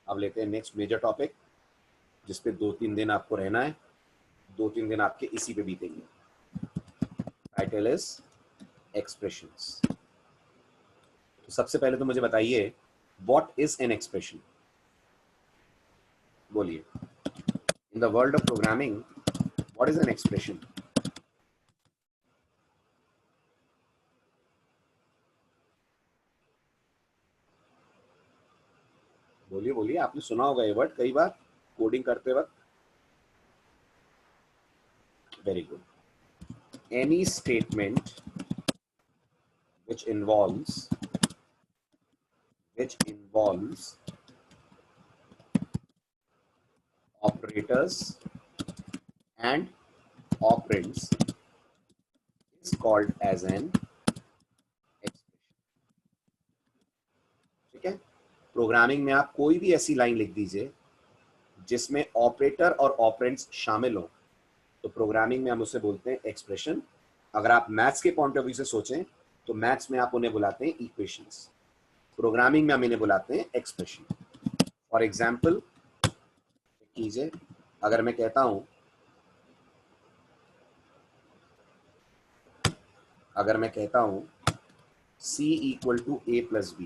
अब लेते हैं नेक्स्ट मेजर टॉपिक, जिसपे 2-3 दिन आपको रहना है, 2-3 दिन आपके इसी पे बीतेंगे। Title is expressions. तो सबसे पहले तो मुझे बताइए, व्हाट इज एन एक्सप्रेशन? बोलिए, in the world of programming what is an expression? बोलिए बोलिए, आपने सुना होगा ये वर्ड कई बार कोडिंग करते वक्त। Very good. Any statement which involves operators and operands is called as an expression. ठीक है, प्रोग्रामिंग में आप कोई भी ऐसी लाइन लिख दीजिए जिसमें ऑपरेटर और ऑपरेंड्स शामिल हो, तो प्रोग्रामिंग में हम उसे बोलते हैं एक्सप्रेशन। अगर आप मैथ्स के पॉइंट ऑफ व्यू से सोचें तो मैथ्स में आप उन्हें बुलाते हैं इक्वेशंस, प्रोग्रामिंग में हम इन्हें बुलाते हैं एक्सप्रेशन। फॉर एग्जाम्पल कीजिए, अगर मैं कहता हूं C इक्वल टू A+B,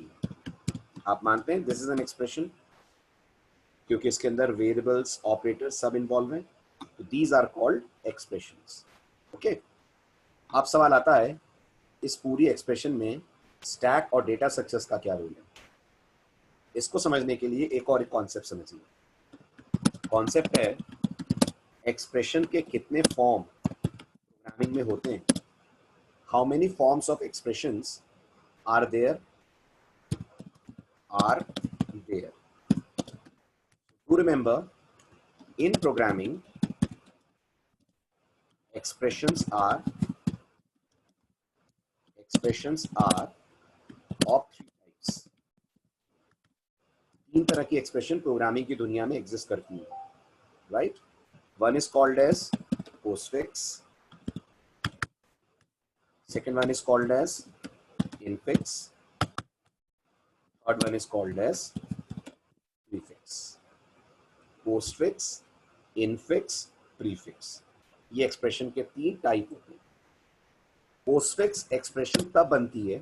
आप मानते हैं दिस इज एन एक्सप्रेशन? क्योंकि इसके अंदर वेरिएबल्स, ऑपरेटर सब इन्वॉल्व हैं, तो these are called expressions. Okay, अब सवाल आता है, इस पूरी एक्सप्रेशन में स्टैक और डेटा स्ट्रक्चर्स का क्या रोल है? इसको समझने के लिए एक कॉन्सेप्ट समझिए। कॉन्सेप्ट है, एक्सप्रेशन के कितने फॉर्म प्रोग्रामिंग में होते हैं? How many forms of expressions are there? To remember, in programming, expressions are of 3 types. 3 तरह की एक्सप्रेशन प्रोग्रामिंग की दुनिया में एग्जिस्ट करती है, right? One is called as postfix, second one is called as infix, third one is called as prefix. Postfix, infix, prefix, ये expression के 3 type होते हैं। पोस्टफिक्स एक्सप्रेशन तब बनती है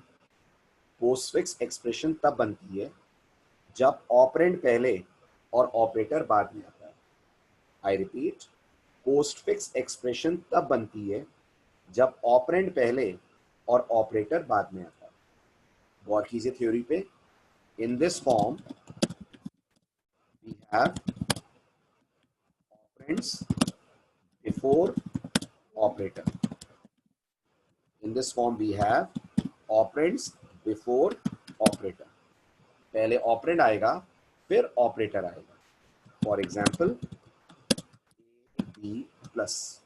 पोस्टफिक्स एक्सप्रेशन तब बनती है जब ऑपरेंड पहले और ऑपरेटर बाद में आता है। आई रिपीट, पोस्टफिक्स एक्सप्रेशन तब बनती है जब ऑपरेंड पहले और ऑपरेटर बाद में आता है। गौर कीजिए थ्योरी पे। In this form we have operands before operator. In this form we have operands before operator. पहले ऑपरेंड आएगा फिर ऑपरेटर आएगा। For example b plus.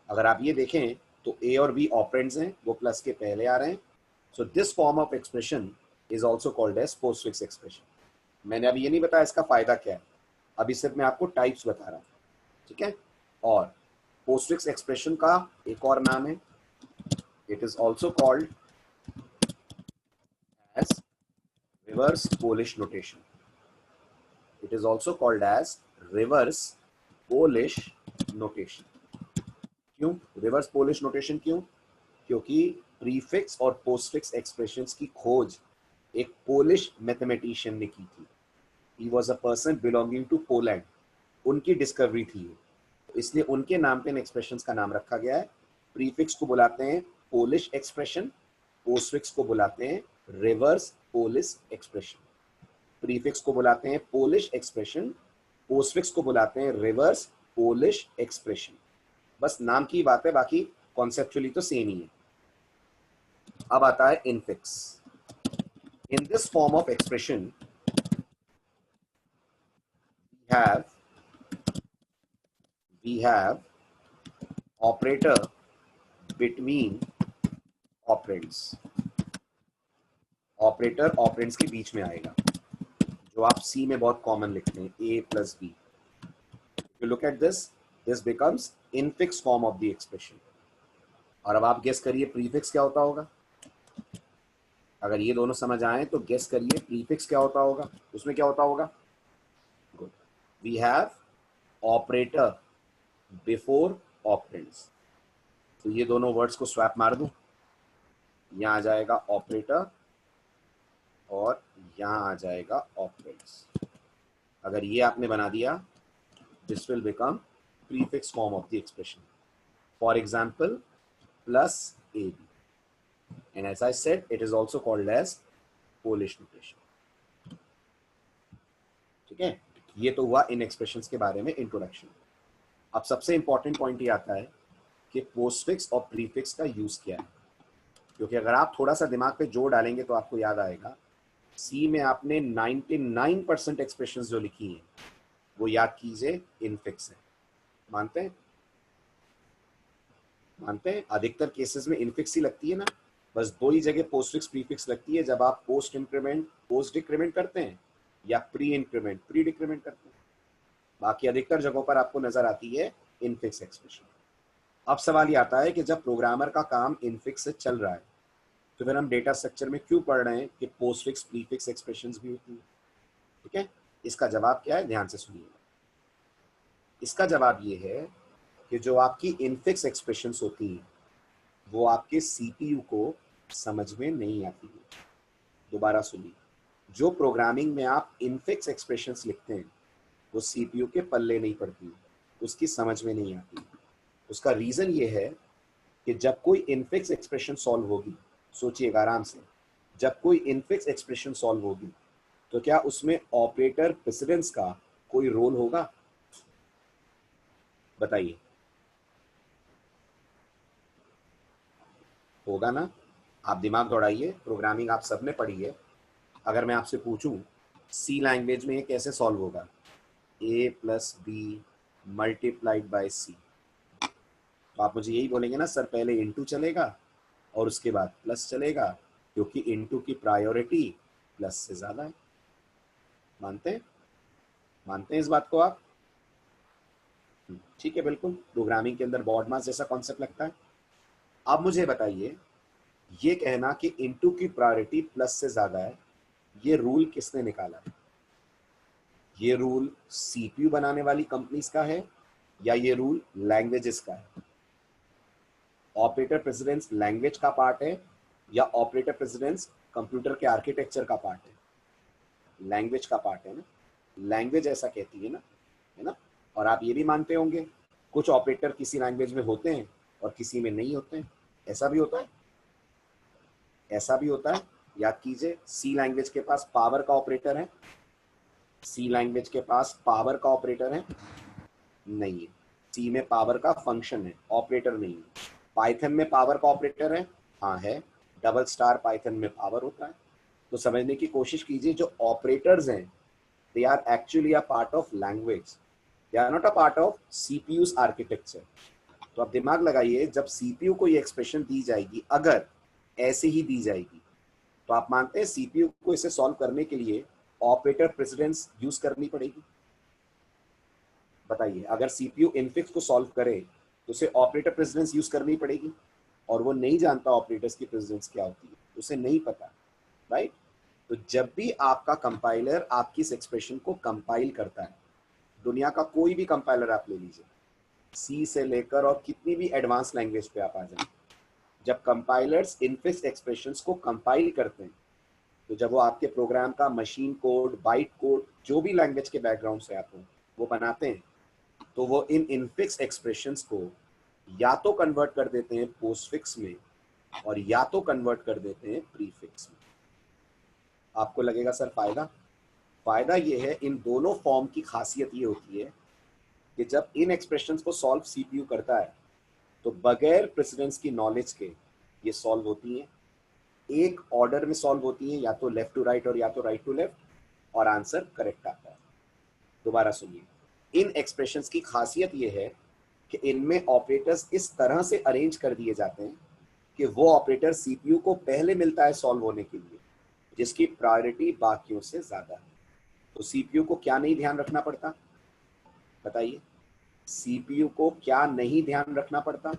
अगर आप ये देखें तो ए और बी ऑपरेंड्स हैं, वो प्लस के पहले आ रहे हैं। So this form of expression is also called as postfix expression. मैंने अभी ये नहीं बताया इसका फायदा क्या है, अभी सिर्फ मैं आपको टाइप्स बता रहा हूँ, ठीक है। और पोस्टफिक्स एक्सप्रेशन का एक और नाम है, it is also called as reverse Polish notation. It is also called as reverse Polish notation. क्यों रिवर्स पोलिश नोटेशन? क्यों? क्योंकि प्रीफिक्स और पोस्टफिक्स एक्सप्रेशंस की खोज एक पोलिश मैथमेटिशियन ने की थी। He was a person belonging to Poland, उनकी डिस्कवरी थी, इसलिए उनके नाम पे इन एक्सप्रेशंस का नाम रखा गया है। प्रीफिक्स को बुलाते हैं पोलिश एक्सप्रेशन, पोस्टफिक्स को बुलाते हैं रिवर्स पोलिश एक्सप्रेशन। प्रीफिक्स को बुलाते हैं पोलिश एक्सप्रेशन, पोस्टफिक्स को बुलाते हैं रिवर्स पोलिश एक्सप्रेशन। बस नाम की बात है, बाकी कॉन्सेप्चुअली तो सेम ही है। अब आता है infix. In this form of expression we have operator between operands. Operator operands के बीच में आएगा, जो आप सी में बहुत कॉमन लिखते हैं, a plus b. You look at this, this becomes infix form of the expression. और अब आप गेस करिए प्रीफिक्स क्या होता होगा। अगर ये दोनों समझ आए तो गेस करिए प्रीफिक्स क्या होता होगा, उसमें क्या होता होगा। Good, we have operator before operands. तो ये दोनों वर्ड्स को स्वैप मार दूं, यहाँ आ जाएगा ऑपरेटर और यहाँ आ जाएगा ऑपरेंड्स। अगर ये आपने बना दिया, this will become prefix form of the expression. For example plus a b, and as I said it is also called as Polish notation. ठीक है, ये तो हुआ इन एक्सप्रेशंस के बारे में इंट्रोडक्शन। अब सबसे इंपॉर्टेंट पॉइंट ये आता है कि पोस्टफिक्स और प्रीफिक्स का यूज क्या है, क्योंकि अगर आप थोड़ा सा दिमाग पे जोर डालेंगे तो आपको याद आएगा सी में आपने 99% एक्सप्रेशंस जो लिखी हैं वो याद कीजिए इनफिक्स है। मानते हैं? मानते हैं? अधिकतर केसेस में इनफिक्स ही लगती है ना, बस दो ही जगह पोस्टफिक्स प्रीफिक्स लगती है, जब आप पोस्ट इंक्रीमेंट पोस्ट डिक्रीमेंट करते हैं या प्री इंक्रीमेंट प्री डिक्रीमेंट करते हैं। बाकी अधिकतर जगहों पर आपको नजर आती है इनफिक्स एक्सप्रेशन। अब सवाल ये आता है कि जब प्रोग्रामर का काम इनफिक्स से चल रहा है तो फिर हम डेटा स्ट्रक्चर में क्यों पढ़ रहे हैं कि पोस्टफिक्स प्रीफिक्स एक्सप्रेशंस भी होती हैं। ठीक है, इसका जवाब क्या है, ध्यान से सुनिए। इसका जवाब ये है कि जो आपकी इनफिक्स एक्सप्रेशंस होती हैं वो आपके सीपीयू को समझ में नहीं आती है। दोबारा सुनिए, जो प्रोग्रामिंग में आप इनफिक्स एक्सप्रेशंस लिखते हैं वो सीपीयू के पल्ले नहीं पड़ती, उसकी समझ में नहीं आती। उसका रीजन ये है कि जब कोई इनफिक्स एक्सप्रेशन सॉल्व होगी, सोचिएगा आराम से, जब कोई इनफिक्स एक्सप्रेशन सॉल्व होगी तो क्या उसमें ऑपरेटर प्रेसिडेंस का कोई रोल होगा? बताइए, होगा ना? आप दिमाग दौड़ाइए, प्रोग्रामिंग आप सबने पढ़ी है। अगर मैं आपसे पूछूं सी लैंग्वेज में ये कैसे सॉल्व होगा, A plus b multiplied by सी, तो आप मुझे यही बोलेंगे ना सर पहले इनटू चलेगा और उसके बाद प्लस चलेगा, क्योंकि इनटू की प्रायोरिटी प्लस से ज्यादा है। मानते हैं? मानते हैं इस बात को आप? ठीक है, बिल्कुल प्रोग्रामिंग के अंदर बॉड मास जैसा कॉन्सेप्ट लगता है। अब मुझे बताइए, ये कहना कि इनटू की प्रायोरिटी प्लस से ज्यादा है, ये रूल किसने निकाला है? ये रूल सीपीयू बनाने वाली कंपनीज का है या ये रूल लैंग्वेजेस का है? ऑपरेटर प्रेसिडेंस लैंग्वेज का पार्ट है या ऑपरेटर प्रेसिडेंस कंप्यूटर के आर्किटेक्चर का पार्ट है, लैंग्वेज का पार्ट है ना, लैंग्वेज ऐसा कहती है ना। और आप ये भी मानते होंगे कुछ ऑपरेटर किसी लैंग्वेज में होते हैं और किसी में नहीं होते हैं, ऐसा भी होता है, ऐसा भी होता है। याद कीजिए, सी लैंग्वेज के पास पावर का ऑपरेटर है, सी लैंग्वेज के पास पावर का ऑपरेटर है नहीं है, सी में पावर का फंक्शन है, ऑपरेटर नहीं है। पाइथन में पावर का ऑपरेटर है, हाँ है, डबल स्टार पाइथन में पावर होता है। तो समझने की कोशिश कीजिए, जो ऑपरेटर्स हैं they are actually a part of language, they are not a part of CPU's architecture. तो आप दिमाग लगाइए, जब सीपीयू को ये एक्सप्रेशन दी जाएगी, अगर ऐसे ही दी जाएगी, तो आप मानते हैं सीपीयू को इसे सॉल्व करने के लिए ऑपरेटर प्रेसिडेंस यूज करनी पड़ेगी? बताइए, अगर सीपीयू इनफिक्स को सॉल्व करे तो उसे ऑपरेटर प्रेसिडेंस यूज करनी पड़ेगी, और वो नहीं जानता ऑपरेटर्स की प्रेसिडेंस क्या होती है, उसे नहीं पता, राइट। तो जब भी आपका कंपाइलर आपकी इस एक्सप्रेशन को कंपाइल करता है, दुनिया का कोई भी कंपाइलर आप ले लीजिए, सी से लेकर और कितनी भी एडवांस लैंग्वेज पे आप आ जाए, जब कंपाइलर्स इनफिक्स एक्सप्रेशंस को कंपाइल करते हैं, तो जब वो आपके प्रोग्राम का मशीन कोड, बाइट कोड, जो भी लैंग्वेज के बैकग्राउंड से आप हो वो बनाते हैं, तो वो इन इनफिक्स एक्सप्रेशंस को या तो कन्वर्ट कर देते हैं पोस्टफिक्स में, और या तो कन्वर्ट कर देते हैं प्रीफिक्स में। आपको लगेगा सर फायदा, फायदा ये है, इन दोनों फॉर्म की खासियत ये होती है कि जब इन एक्सप्रेशंस को सॉल्व सीपीयू करता है तो बगैर प्रेसिडेंस की नॉलेज के ये सॉल्व होती हैं, एक ऑर्डर में सॉल्व होती हैं, या तो लेफ्ट टू राइट और या तो राइट टू लेफ्ट, और आंसर करेक्ट आता है। दोबारा सुनिए, इन एक्सप्रेशंस की खासियत ये है कि इनमें ऑपरेटर्स इस तरह से अरेंज कर दिए जाते हैं कि वो ऑपरेटर सीपीयू को पहले मिलता है सॉल्व होने के लिए, जिसकी प्रायोरिटी बाकियों से ज्यादा है। तो सीपीयू को क्या नहीं ध्यान रखना पड़ता, बताइए, सीपीयू को क्या नहीं ध्यान रखना पड़ता?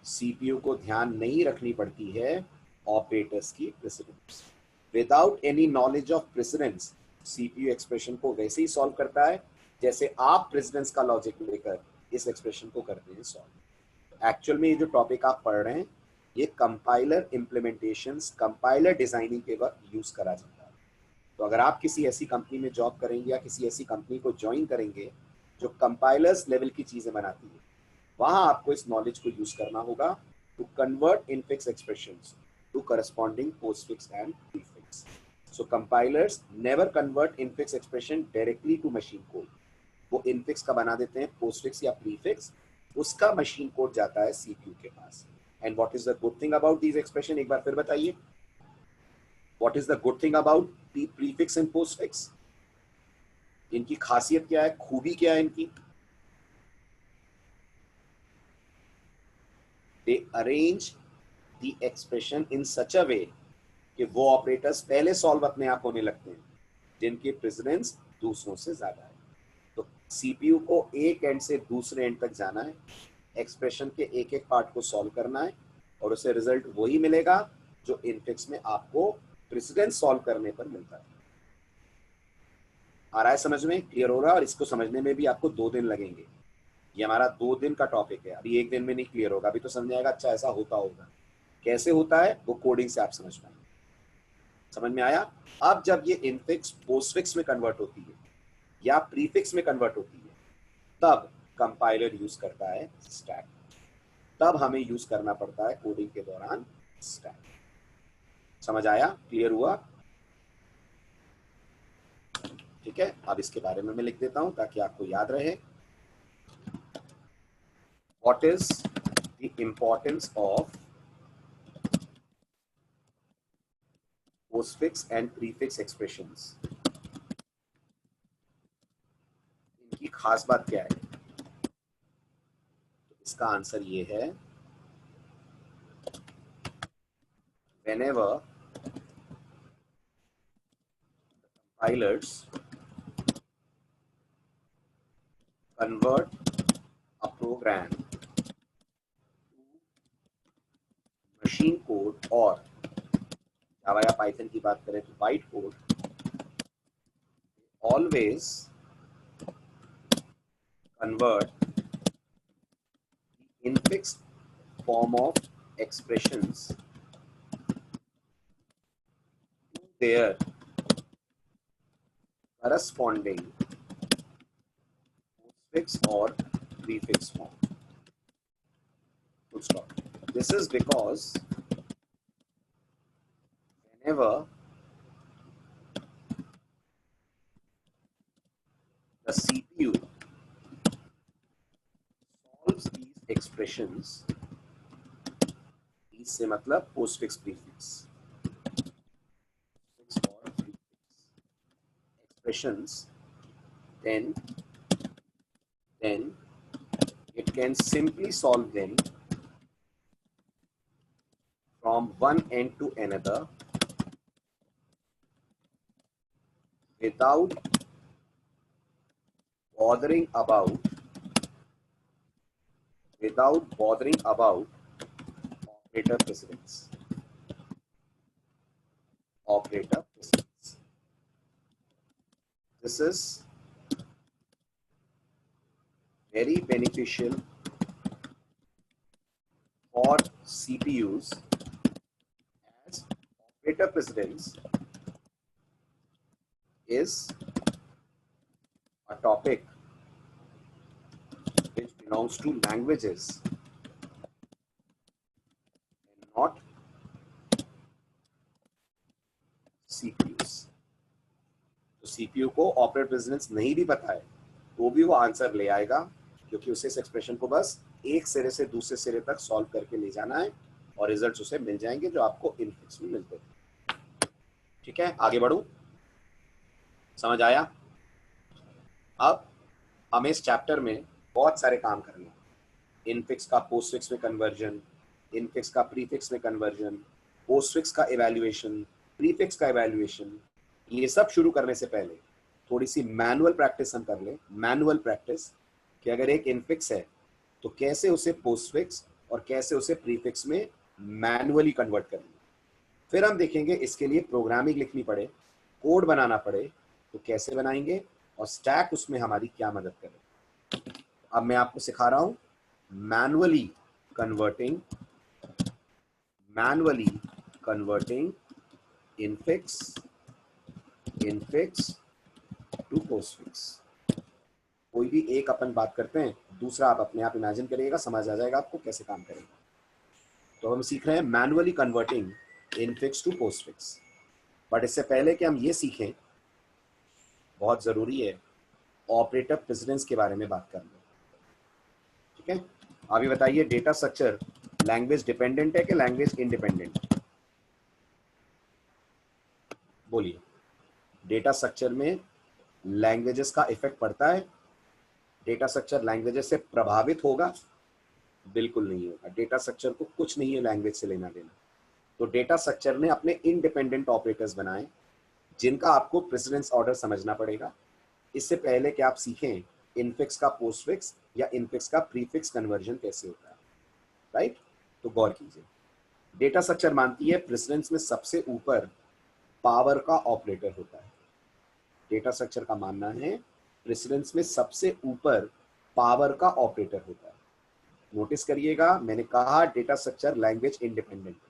सीपीयू को ध्यान नहीं रखनी पड़ती है ऑपरेटर्स की precedence. Without any knowledge of precedence, CPU expression को वैसे ही सॉल्व करता है जैसे आप प्रेसिडेंस का लॉजिक लेकर इस एक्सप्रेशन को करते हैं सॉल्व। एक्चुअल में ये जो टॉपिक आप पढ़ रहे हैं, ये कंपाइलर इम्प्लीमेंटेशंस, कंपाइलर डिजाइनिंग के वक्त यूज करा जाता है। तो अगर आप किसी ऐसी कंपनी में जॉब करेंगे या किसी ऐसी कंपनी को ज्वाइन करेंगे जो कंपाइलर्स लेवल की चीजें बनाती है, वहां आपको इस नॉलेज को यूज करना होगा to convert infix expressions to corresponding postfix and prefix. So compilers never convert infix expression directly to machine code, वो इनफिक्स का बना देते हैं पोस्टफिक्स या प्रीफिक्स, उसका मशीन कोड जाता है सीपीयू के पास। And what is the good thing about these expression, एक बार फिर बताइए, what is the good thing about prefix and postfix? इनकी खासियत क्या है, खूबी क्या है इनकी? they arrange the expression in such a way कि वो ऑपरेटर्स पहले सॉल्व अपने आप होने लगते हैं जिनकी प्रेसिडेंस दूसरों से ज्यादा है। तो सीपीयू को एक एंड से दूसरे एंड तक जाना है, एक्सप्रेशन के एक एक पार्ट को सॉल्व करना है, और उसे रिजल्ट वही मिलेगा जो इनफिक्स में आपको प्रेसिडेंस सॉल्व करने पर मिलता है। आ रहा है समझ में, क्लियर हो रहा है? और इसको समझने में भी आपको 2 दिन लगेंगे, ये हमारा 2 दिन का टॉपिक है, अभी 1 दिन में नहीं क्लियर होगा। अभी तो समझ आएगा अच्छा ऐसा होता होगा, कैसे होता है वो कोडिंग से आप समझ पाएंगे। समझ में आया? अब जब ये इनफिक्स पोस्टफिक्स में कन्वर्ट होती है या प्रीफिक्स में कन्वर्ट होती है, तब कंपाइलर यूज करता है स्टैक, तब हमें यूज करना पड़ता है कोडिंग के दौरान स्टैक। समझ आया, क्लियर हुआ? ठीक है, अब इसके बारे में मैं लिख देता हूं ताकि आपको याद रहे। What is the importance of postfix and prefix expressions, इनकी खास बात क्या है? तो इसका आंसर ये है, whenever compilers convert a program to machine code और जावा या पाइथन की बात करें तो byte code, always convert the infix form of expressions to their corresponding postfix or prefix form. Full stop. This is because whenever the CPU solves these expressions, इससे मतलब postfix prefix or prefix expressions, then it can simply solve them from one end to another without bothering about operator precedence. This is very beneficial for CPUs as operator precedence is a topic which belongs to languages and not CPUs. तो CPU को operator precedence नहीं भी पता है तो भी वो answer ले आएगा, क्योंकि उसे इस एक्सप्रेशन को बस एक सिरे से दूसरे सिरे तक सॉल्व करके ले जाना है और रिजल्ट्स उसे मिल जाएंगे जो आपको इनफिक्स में मिलते हैं। ठीक है, आगे बढ़ूं, समझ आया? अब हमें इस चैप्टर में बहुत सारे काम करने हैं। इनफिक्स का पोस्टफिक्स में कन्वर्जन, इनफिक्स का प्रीफिक्स में कन्वर्जन, पोस्टफिक्स का इवैल्यूएशन, प्रीफिक्स का इवैल्यूएशन। ये सब शुरू करने से पहले थोड़ी सी मैनुअल प्रैक्टिस हम कर लें। मैनुअल प्रैक्टिस कि अगर एक इनफिक्स है तो कैसे उसे पोस्टफिक्स और कैसे उसे प्रीफिक्स में मैनुअली कन्वर्ट करेंगे। फिर हम देखेंगे इसके लिए प्रोग्रामिंग लिखनी पड़े, कोड बनाना पड़े तो कैसे बनाएंगे और स्टैक उसमें हमारी क्या मदद करे। अब मैं आपको सिखा रहा हूं manually converting infix to postfix. कोई भी एक अपन बात करते हैं, दूसरा आप अपने आप इमेजिन करिएगा, समझ आ जाएगा आपको कैसे काम करेंगे। तो हम सीख रहे हैं manually converting infix to postfix. But इससे पहले कि हम ये सीखें, बहुत जरूरी है ऑपरेटर प्रेसिडेंस के बारे में बात करना। ठीक है, अभी बताइए डेटा स्ट्रक्चर लैंग्वेज डिपेंडेंट है कि लैंग्वेज इंडिपेंडेंट? बोलिए, डेटा स्ट्रक्चर में लैंग्वेजेस का इफेक्ट पड़ता है? डेटा स्ट्रक्चर लैंग्वेजेस से प्रभावित होगा? बिल्कुल नहीं होगा। डेटा स्ट्रक्चर को कुछ नहीं है लैंग्वेज से लेना देना। तो डेटा स्ट्रक्चर ने अपने इंडिपेंडेंट ऑपरेटर्स बनाए जिनका आपको प्रेसिडेंस ऑर्डर समझना पड़ेगा। इससे पहले कि आप सीखें इनफिक्स का पोस्टफिक्स या इनफिक्स का प्रीफिक्स कन्वर्जन कैसे होता है, राइट? तो गौर कीजिए, डेटा स्ट्रक्चर मानती है प्रेसिडेंस में सबसे ऊपर पावर का ऑपरेटर होता है। डेटा स्ट्रक्चर का मानना है प्रेसिडेंस में सबसे ऊपर पावर का ऑपरेटर होता है। नोटिस करिएगा, मैंने कहा डेटा स्ट्रक्चर लैंग्वेज इंडिपेंडेंट है।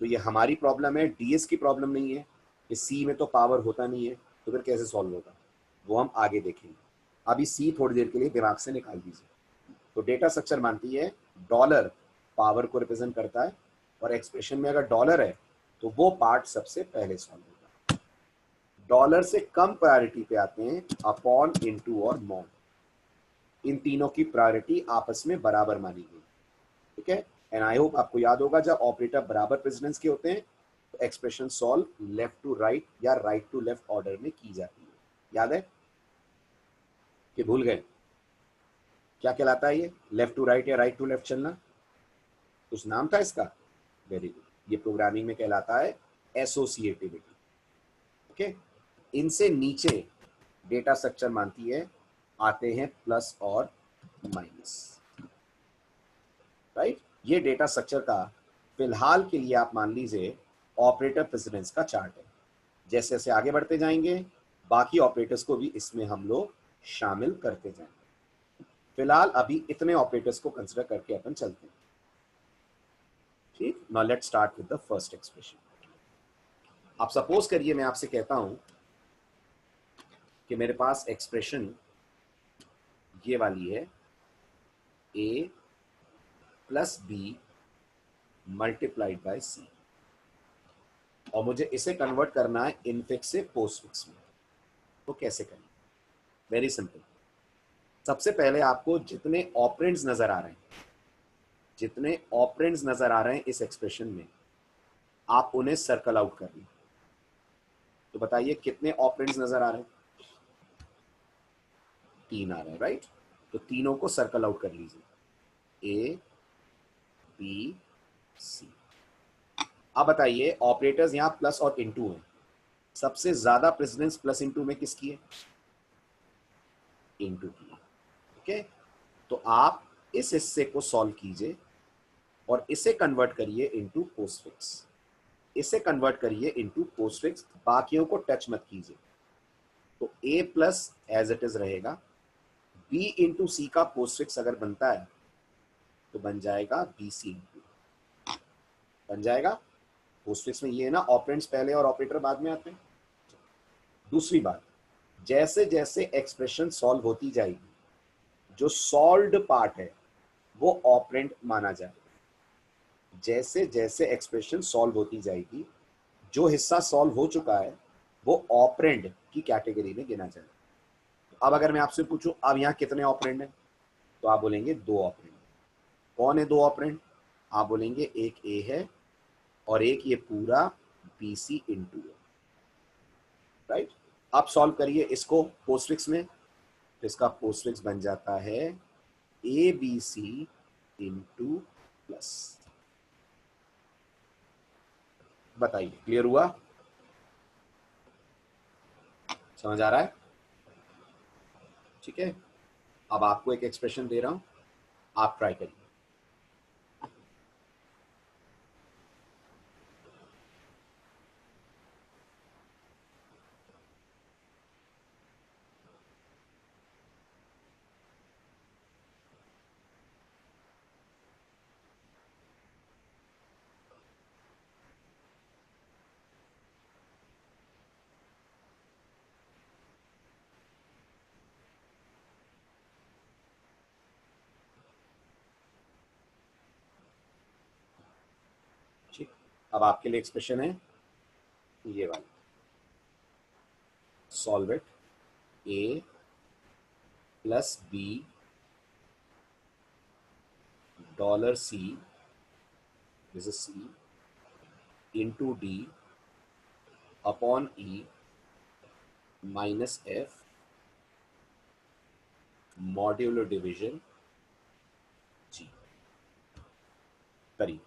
तो ये हमारी प्रॉब्लम है, डीएस की प्रॉब्लम नहीं है कि सी में तो पावर होता नहीं है, तो फिर कैसे सॉल्व होगा वो हम आगे देखेंगे। अभी सी थोड़ी देर के लिए दिमाग से निकाल दीजिए। तो डेटा स्ट्रक्चर मानती है डॉलर पावर को रिप्रेजेंट करता है और एक्सप्रेशन में अगर डॉलर है तो वो पार्ट सबसे पहले सॉल्व होगा। डॉलर से कम प्रायोरिटी पे आते हैं अपॉन, इनटू और मॉन। इन तीनों की प्रायोरिटी आपस में बराबर मानी गई। ठीक है, एंड आई होप आपको याद होगा जब ऑपरेटर बराबर प्रेसिडेंस के होते हैं तो expression solve left to right या राइट टू लेफ्ट ऑर्डर में की जाती है। याद है कि भूल गए? क्या कहलाता है ये लेफ्ट टू राइट या राइट टू लेफ्ट चलना? कुछ नाम था इसका? वेरी गुड, ये प्रोग्रामिंग में कहलाता है एसोसिएटिविटी। ओके, इनसे नीचे डेटा स्ट्रक्चर मानती है आते हैं प्लस और माइनस, राइट? ये डेटा स्ट्रक्चर का फिलहाल के लिए आप मान लीजिए ऑपरेटर प्रेसिडेंस का चार्ट है। जैसे जैसे आगे बढ़ते जाएंगे बाकी ऑपरेटर्स को भी इसमें हम लोग शामिल करते जाएंगे। फिलहाल अभी इतने ऑपरेटर्स को कंसिडर करके अपन चलते हैं। ठीक, now let's start with the first expression. आप सपोज करिए मैं आपसे कहता हूं कि मेरे पास एक्सप्रेशन ये वाली है, a plus b multiplied by c, और मुझे इसे कन्वर्ट करना है इनफिक्स से पोस्टफिक्स में। तो कैसे करें? Very simple. सबसे पहले आपको जितने ऑपरेंड्स नजर आ रहे हैं, जितने ऑपरेंड्स नजर आ रहे हैं इस एक्सप्रेशन में, आप उन्हें सर्कल आउट कर लें। तो बताइए कितने ऑपरेंड्स नजर आ रहे हैं? 3 आ रहे हैं, राइट? तो तीनों को सर्कल आउट कर लीजिए, ए बी सी। अब बताइए ऑपरेटर्स यहां प्लस और इनटू हैं, सबसे ज्यादा प्रेसिडेंस प्लस इनटू में किसकी है? इनटू की है। ओके, तो आप इस हिस्से को सॉल्व कीजिए और इसे कन्वर्ट करिए इनटू पोस्टफिक्स, इसे कन्वर्ट करिए इनटू पोस्टफिक्स, बाकियों को टच मत कीजिए। तो a plus as it is रहेगा, b इंटू सी का पोस्टफिक्स अगर बनता है तो बन जाएगा बी सी इंटू, बन जाएगा। पोस्टफिक्स में ये है ना, ऑपरेंड्स पहले और ऑपरेटर बाद में आते हैं। दूसरी बात, जैसे जैसे एक्सप्रेशन सॉल्व होती जाएगी, जो सॉल्व्ड पार्ट है वो ऑपरेंड माना जाएगा। जैसे जैसे एक्सप्रेशन सॉल्व होती जाएगी, जो हिस्सा सॉल्व हो चुका है वो ऑपरेंड की कैटेगरी में गिना जाएगा। अब अगर मैं आपसे पूछूं अब यहाँ कितने ऑपरेंड हैं, तो आप बोलेंगे 2 ऑपरेंड। कौन है 2 ऑपरेंड? आप बोलेंगे एक ए है और एक ये पूरा बी सी इंटू है, राइट? अब सॉल्व करिए इसको पोस्टफिक्स में, तो इसका पोस्टफिक्स बन जाता है A B C into plus. बताइए क्लियर हुआ? समझ आ रहा है? ठीक है, अब आपको एक एक्सप्रेशन दे रहा हूं, आप ट्राई करिए। ठीक, अब आपके लिए एक्सप्रेशन है ये वाला, solve it, a plus B dollar c, this is c, into D upon E minus f modulo division g. करिए,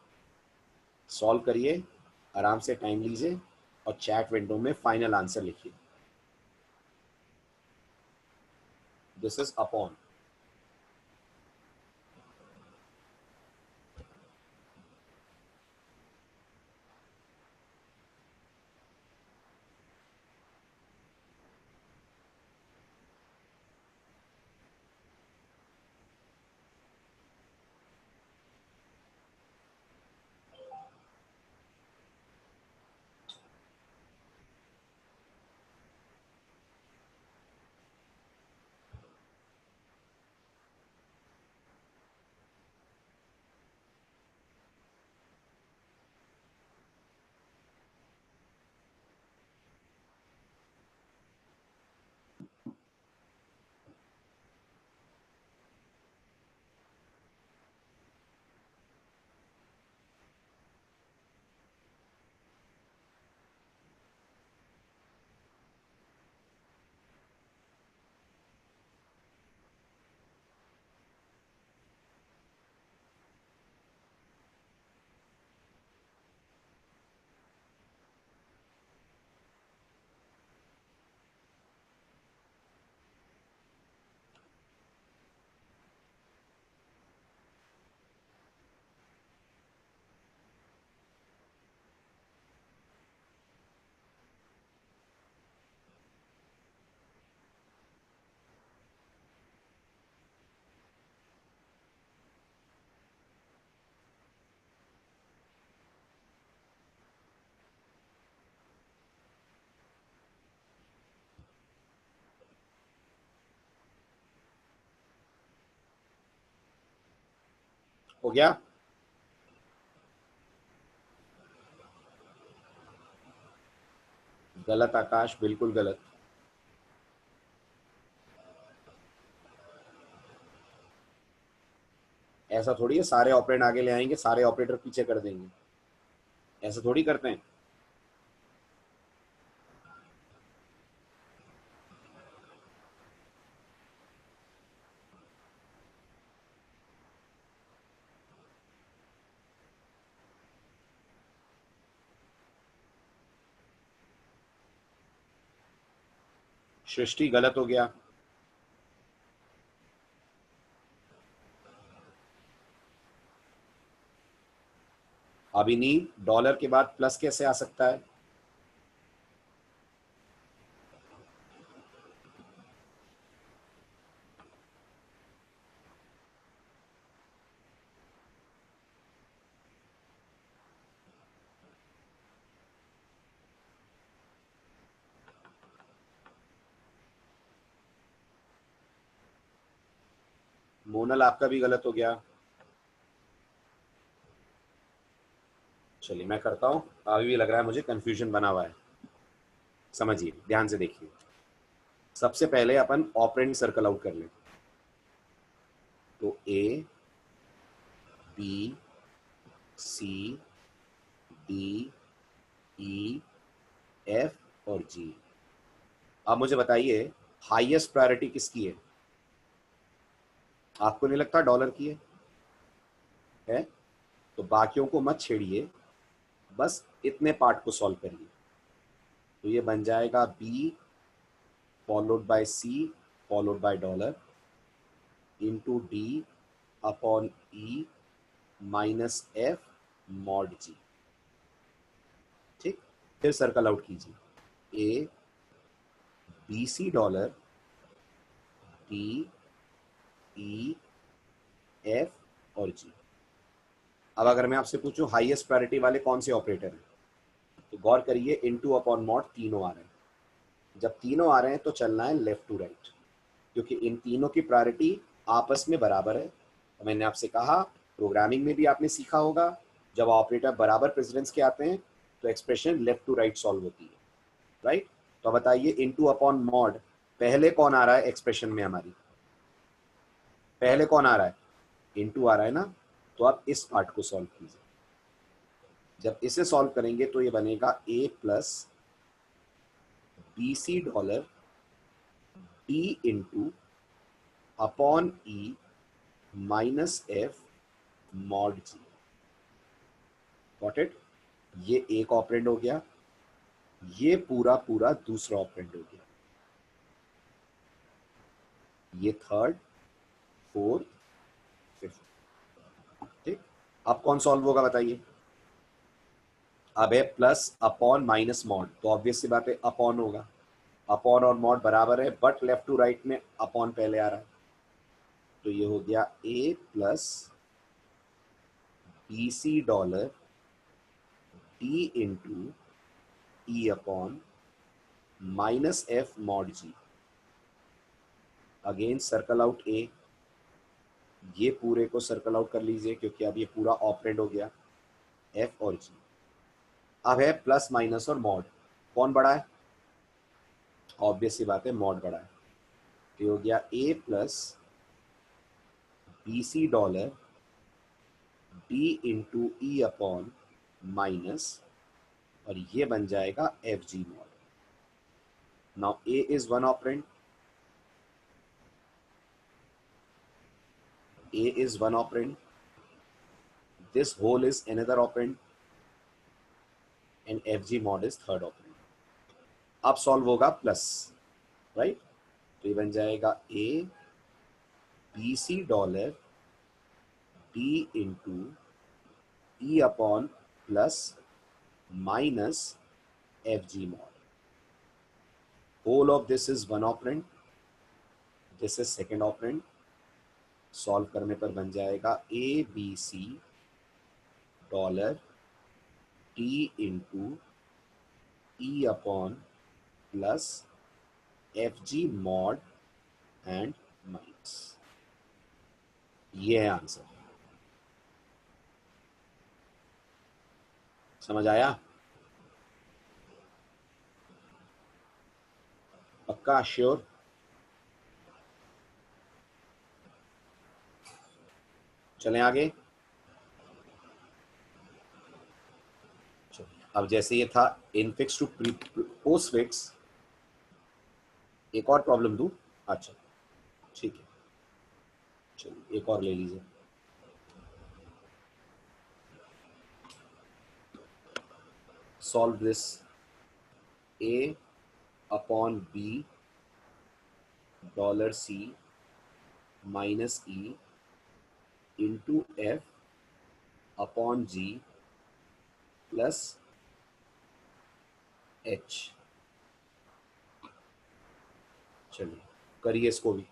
सॉल्व करिए, आराम से टाइम लीजिए और चैट विंडो में फाइनल आंसर लिखिए। दिस इज अपॉन, हो गया? गलत आकाश, बिल्कुल गलत। ऐसा थोड़ी है सारे ऑपरेंड आगे ले आएंगे सारे ऑपरेटर पीछे कर देंगे, ऐसा थोड़ी करते हैं। सृष्टि गलत हो गया। अभिनी, डॉलर के बाद प्लस कैसे आ सकता है? मोनल, आपका भी गलत हो गया। चलिए मैं करता हूँ, अभी भी लग रहा है मुझे कंफ्यूजन बना हुआ है। समझिए, ध्यान से देखिए। सबसे पहले अपन ऑपरेंड सर्कल आउट कर लें। तो ए, B, C, D, E, F और जी। अब मुझे बताइए हाईएस्ट प्रायोरिटी किसकी है? आपको नहीं लगता डॉलर की है? तो बाकियों को मत छेड़िए, बस इतने पार्ट को सॉल्व करिए। तो ये बन जाएगा B followed by C followed by dollar into D upon E minus F mod G. ठीक, फिर सर्कल आउट कीजिए। A, B C dollar, D, E, F और जी। अब अगर मैं आपसे पूछूं हाईएस्ट प्रायोरिटी वाले कौन से ऑपरेटर हैं, तो गौर करिए इनटू अपॉन मॉड तीनों आ रहे हैं। जब तीनों आ रहे हैं तो चलना है लेफ्ट टू राइट, क्योंकि इन तीनों की प्रायोरिटी आपस में बराबर है। तो मैंने आपसे कहा, प्रोग्रामिंग में भी आपने सीखा होगा, जब ऑपरेटर बराबर प्रेसिडेंस के आते हैं तो expression left to right solve होती है, राइट? तो बताइए इनटू अपॉन मॉड पहले कौन आ रहा है एक्सप्रेशन में हमारी? पहले कौन आ रहा है? इनटू आ रहा है ना। तो आप इस पार्ट को सॉल्व कीजिए। जब इसे सॉल्व करेंगे तो ये बनेगा a plus b C dollar d into upon E minus F mod g. Got it? ये एक ऑपरेंड हो गया, ये पूरा पूरा दूसरा ऑपरेंड हो गया, ये थर्ड, फोर्थ, फिफ्थ। ठीक, अब कौन सॉल्व होगा बताइए? अब है प्लस अपॉन माइनस मॉड, तो ऑब्वियस सी बात है अपॉन होगा। अपॉन और मॉड बराबर है, बट लेफ्ट टू राइट में अपॉन पहले आ रहा है। तो ये हो गया ए plus b C dollar d into E upon minus F mod g. Again circle out a, ये पूरे को सर्कल आउट कर लीजिए क्योंकि अब ये पूरा ऑपरेंड हो गया, एफ और जी। अब है प्लस माइनस और मॉड, कौन बड़ा है? ऑब्वियस सी बात है मॉड बड़ा है। तो हो गया ए प्लस बी सी डॉलर डी इंटू ई अपॉन माइनस, और ये बन जाएगा f ji mod. Now a is one operand, a is one operand, this whole is another operand and f ji mod is third operand. अब solve होगा plus, right? तो ये बन जाएगा A B C dollar d into E upon plus minus f ji mod. Whole of this is one operand, this is second operand. Solve करने पर बन जाएगा A B C dollar T into E upon plus F ji mod and minus. ये है answer. समझ आया? पक्का? Sure? चलें आगे। अब जैसे ये था इनफिक्स टू पोस्ट फिक्स, एक और प्रॉब्लम दूं? अच्छा ठीक है, चलिए एक और ले लीजिए। Solve this. A upon B $C minus E into F upon ji plus H. चलिए करिए इसको भी।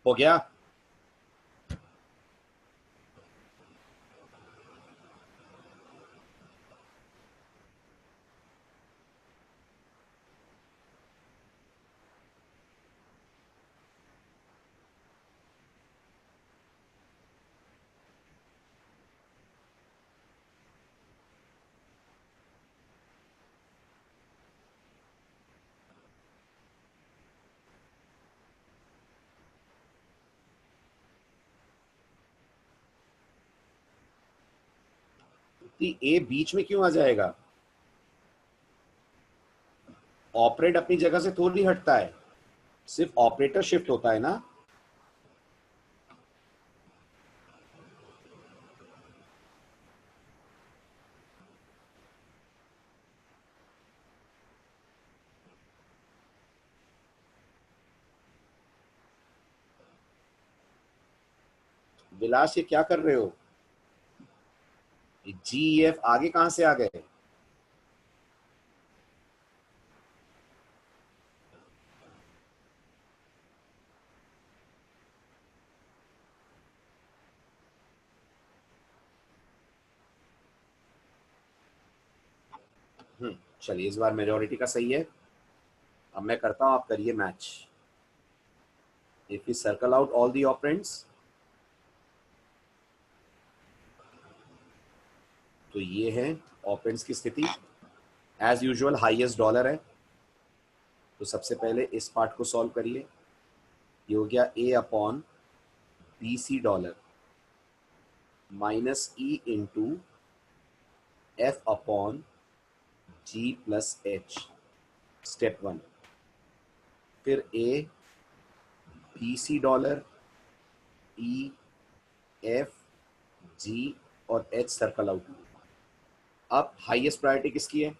हो गया? तो ए बीच में क्यों आ जाएगा? ऑपरेट अपनी जगह से थोड़ी हटता है, सिर्फ ऑपरेटर शिफ्ट होता है ना। विलास ये क्या कर रहे हो? जी एफ आगे कहां से आ गए? चलिए इस बार मेजोरिटी का सही है। अब मैं करता हूं, आप करिए match. If you circle out all the operands, तो ये है ऑपरेंड्स की स्थिति। एज यूजुअल हाईएस्ट डॉलर है, तो सबसे पहले इस पार्ट को सॉल्व करिए। ये हो गया a upon b C dollar minus E into F upon ji plus h, step one. फिर a B C dollar e f g और एच सर्कल आउट। अब हाईएस्ट प्रायोरिटी किसकी है?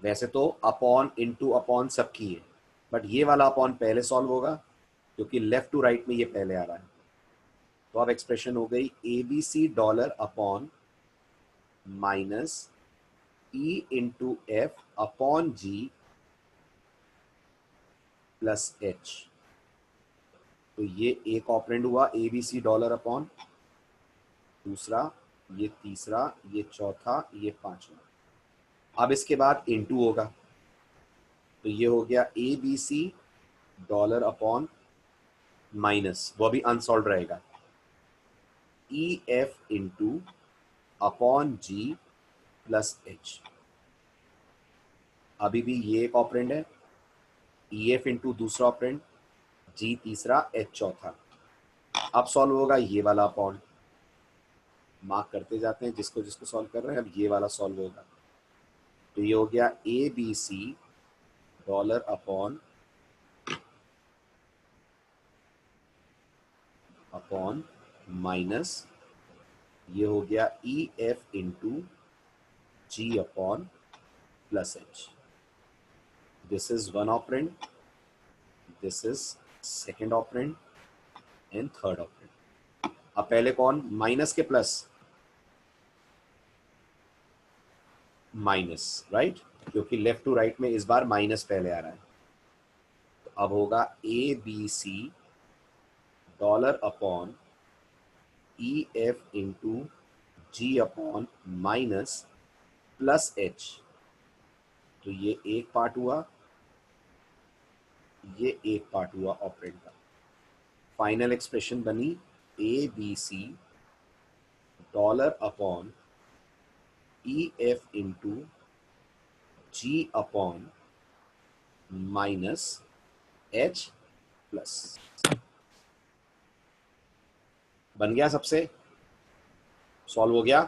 वैसे तो अपॉन इंटू अपॉन सबकी है, बट ये वाला अपॉन पहले सॉल्व होगा क्योंकि लेफ्ट टू राइट में ये पहले आ रहा है। तो अब एक्सप्रेशन हो गई A B C dollar upon minus E into F upon ji plus H. तो ये एक ऑपरेंड हुआ A B C dollar upon, दूसरा, ये तीसरा, ये चौथा, ये पांचवा। अब इसके बाद इंटू होगा, तो ये हो गया A B C dollar upon minus, वो भी अनसॉल्व रहेगा, ई एफ इंटू अपॉन जी प्लस एच। अभी भी ये एक ऑपरेंड है, ई एफ इंटू दूसरा ऑपरेंड, जी तीसरा, एच चौथा। अब सॉल्व होगा ये वाला अपॉन, मार्क करते जाते हैं जिसको जिसको सॉल्व कर रहे हैं। अब ये वाला सॉल्व होगा, तो ये हो गया A B C dollar upon minus, ये हो गया E F into G upon plus H. This is one operand, this is second operand and third operand. अब पहले कौन, माइनस के प्लस, माइनस, राइट, क्योंकि लेफ्ट टू राइट में इस बार माइनस पहले आ रहा है। तो अब होगा A B C dollar upon E F into G upon minus plus H. तो ये एक पार्ट हुआ, ये एक पार्ट हुआ ऑपरेंड का। फाइनल एक्सप्रेशन बनी A B C dollar upon E F into G upon minus H plus. बन गया, सबसे सॉल्व हो गया।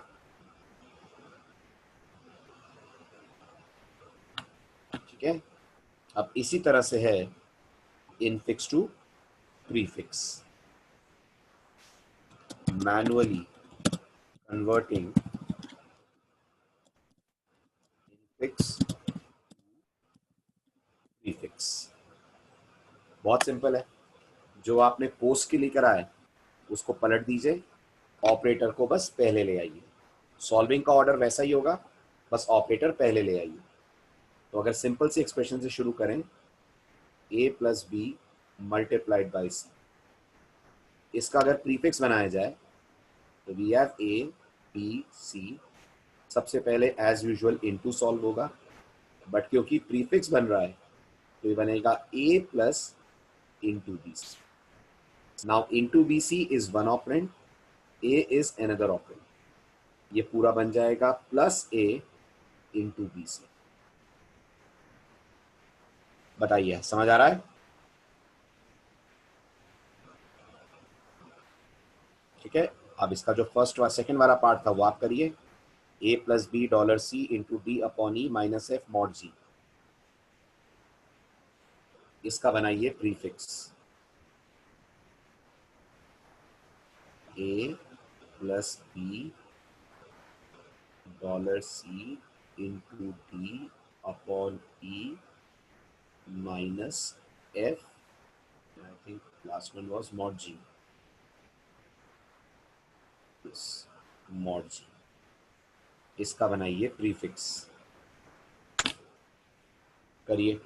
ठीक है, अब इसी तरह से है infix to prefix, manually converting infix prefix. बहुत सिंपल है, जो आपने पोस्ट के लिए करा है उसको पलट दीजिए, ऑपरेटर को बस पहले ले आइए। सॉल्विंग का ऑर्डर वैसा ही होगा, बस ऑपरेटर पहले ले आइए। तो अगर सिंपल सी एक्सप्रेशन से शुरू करें, a plus b multiplied by c, इसका अगर प्रीफिक्स बनाया जाए तो we have a B c. सबसे पहले एज यूजुअल इनटू सॉल्व होगा, बट क्योंकि प्रीफिक्स बन रहा है तो ये बनेगा a plus into b c. Now into b c is one operand, a is another operand, ये पूरा बन जाएगा plus a into b c. बताइए, समझ आ रहा है? ठीक है, अब इसका जो फर्स्ट व सेकेंड वाला पार्ट था वो आप करिए, A plus B dollar C into D upon E minus F mod G. इसका बनाइए prefix, A plus B dollar C into D upon E minus F, I think last one was mod G, mod G. इसका बनाइए prefix, करिए।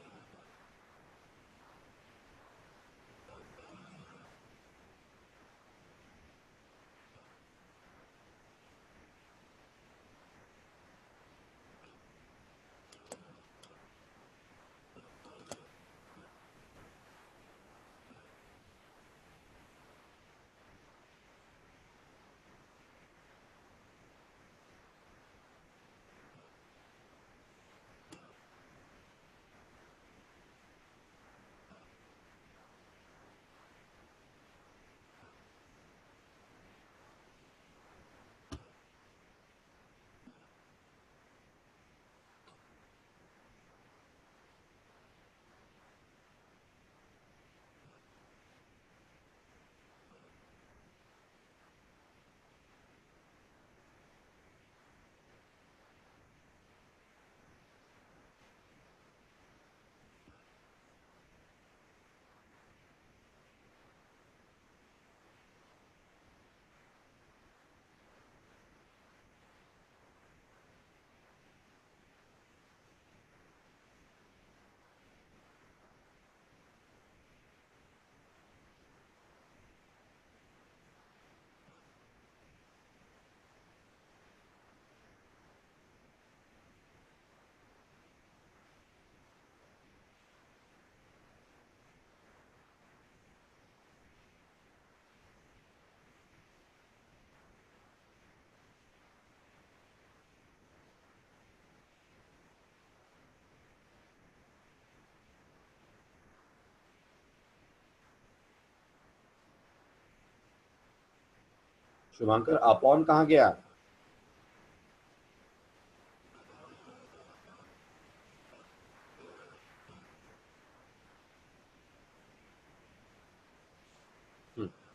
Shubhankar upon कहाँ गया?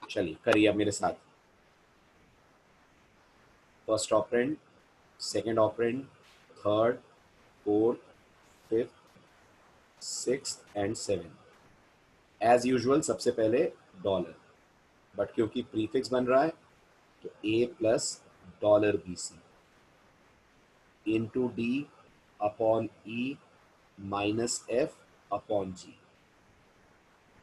चलिए करिए अब मेरे साथ। First operand, second operand, third, fourth, fifth, six and seven. As usual सबसे पहले डॉलर, बट क्योंकि प्रीफिक्स बन रहा है तो A plus dollar B C into D upon E minus F upon G.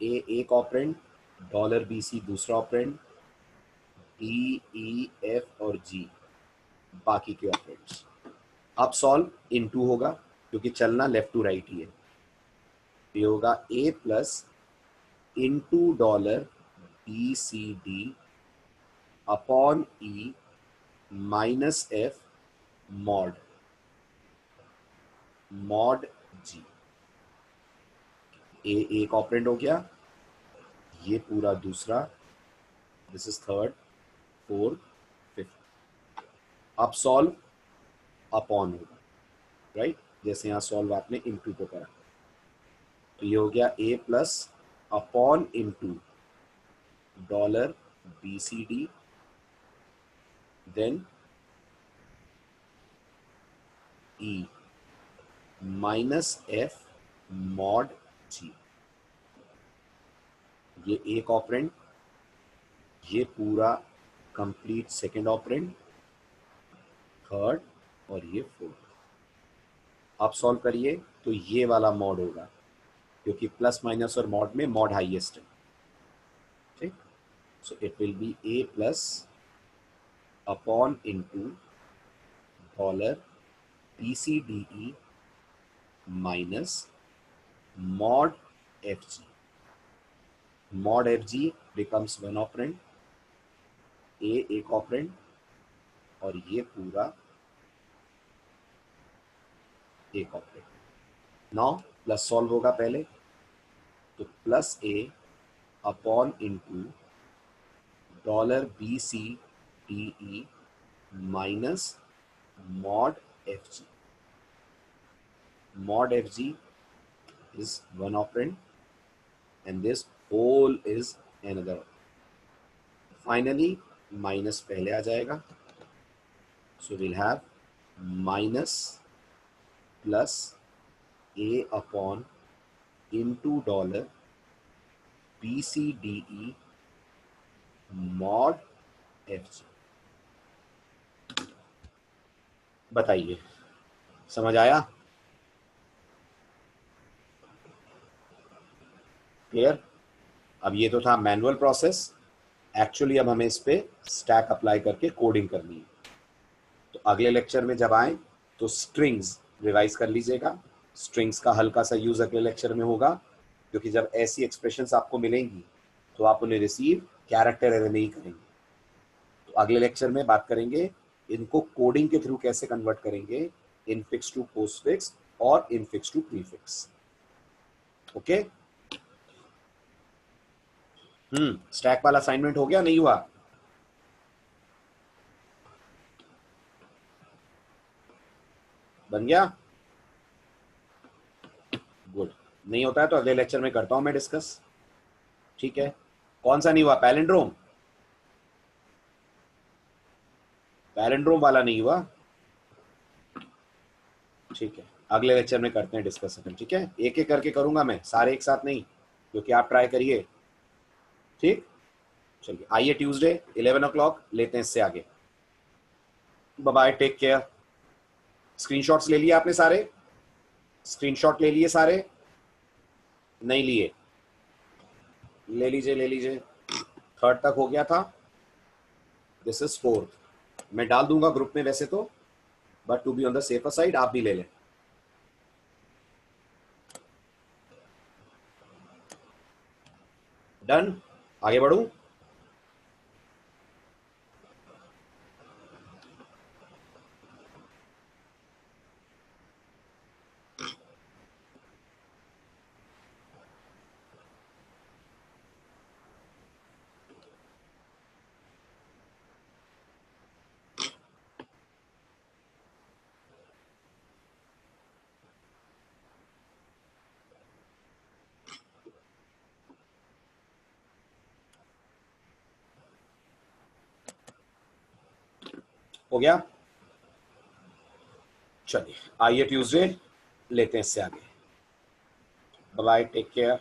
A एक ऑपरेंड, डॉलर बी सी दूसरा operand, D E F और जी बाकी के ऑपरेंड्स। अब सॉल्व इनटू होगा क्योंकि चलना लेफ्ट टू राइट ही है। ये होगा A plus into dollar B C D upon E minus F mod mod G. A एक ऑपरेंड हो गया, ये पूरा दूसरा, this is third, fourth, fifth. अब सॉल्व अपॉन होगा, राइट? जैसे यहां सॉल्व आपने इनटू को करा, तो ये हो गया ए plus upon into dollar B C D then E minus F mod G. ये एक ऑपरेंड, ये पूरा कंप्लीट सेकेंड ऑपरेंड, थर्ड और ये फोर्थ। अब सॉल्व करिए तो ये वाला मॉड होगा क्योंकि प्लस माइनस और मॉड में मॉड हाईएस्ट है, ठीक? So it will be A plus upon into dollar B C D E minus mod F ji. Mod F G becomes one operand, A एक ऑपरेंड और ये पूरा एक ऑपरेंड। नाउ प्लस सॉल्व होगा पहले, तो plus A upon into dollar B C D E minus mod F ji. Mod F G is one operand and this whole is another. Finally minus पहले आ जाएगा, so we'll have minus plus a upon into dollar BCDE mod FG। बताइए समझ आया? Clear? अब ये तो था manual process, actually अब हमें इस पे स्टैक अप्लाई करके कोडिंग करनी है। तो अगले लेक्चर में जब आए तो स्ट्रिंग्स रिवाइज कर लीजिएगा। स्ट्रिंग्स का हल्का सा यूज अगले लेक्चर में होगा क्योंकि जब ऐसी एक्सप्रेशंस आपको मिलेंगी तो आप उन्हें रिसीव कैरेक्टर एरे में ही करेंगे। तो अगले लेक्चर में बात करेंगे इनको कोडिंग के थ्रू कैसे कन्वर्ट करेंगे, इनफिक्स टू पोस्टफिक्स और infix to prefix. Okay? Stack वाला असाइनमेंट हो गया नहीं हुआ? बन गया? गुड। नहीं होता है तो अगले लेक्चर में करता हूं मैं डिस्कस, ठीक है? कौन सा नहीं हुआ? पैलिंड्रोम? पैलिंड्रोम वाला नहीं हुआ? ठीक है, अगले लेक्चर में करते हैं डिस्कस अपन, ठीक है? एक एक करके करूंगा मैं, सारे एक साथ नहीं, क्योंकि आप ट्राई करिए, ठीक? चलिए आइए ट्यूसडे 11 o'clock लेते हैं इससे आगे। Bye bye, take care. Screenshots ले लिए आपने सारे? स्क्रीनशॉट ले लिए सारे? नहीं लिए? ले लीजिए ले लीजिए। थर्ड तक हो गया था, दिस इज फोर्थ। मैं डाल दूंगा ग्रुप में वैसे तो, but to be on the safer side आप भी ले लें। डन? आगे बढ़ूं? हो गया? चलिए आइए ट्यूसडे लेते हैं इससे आगे। Bye, take care.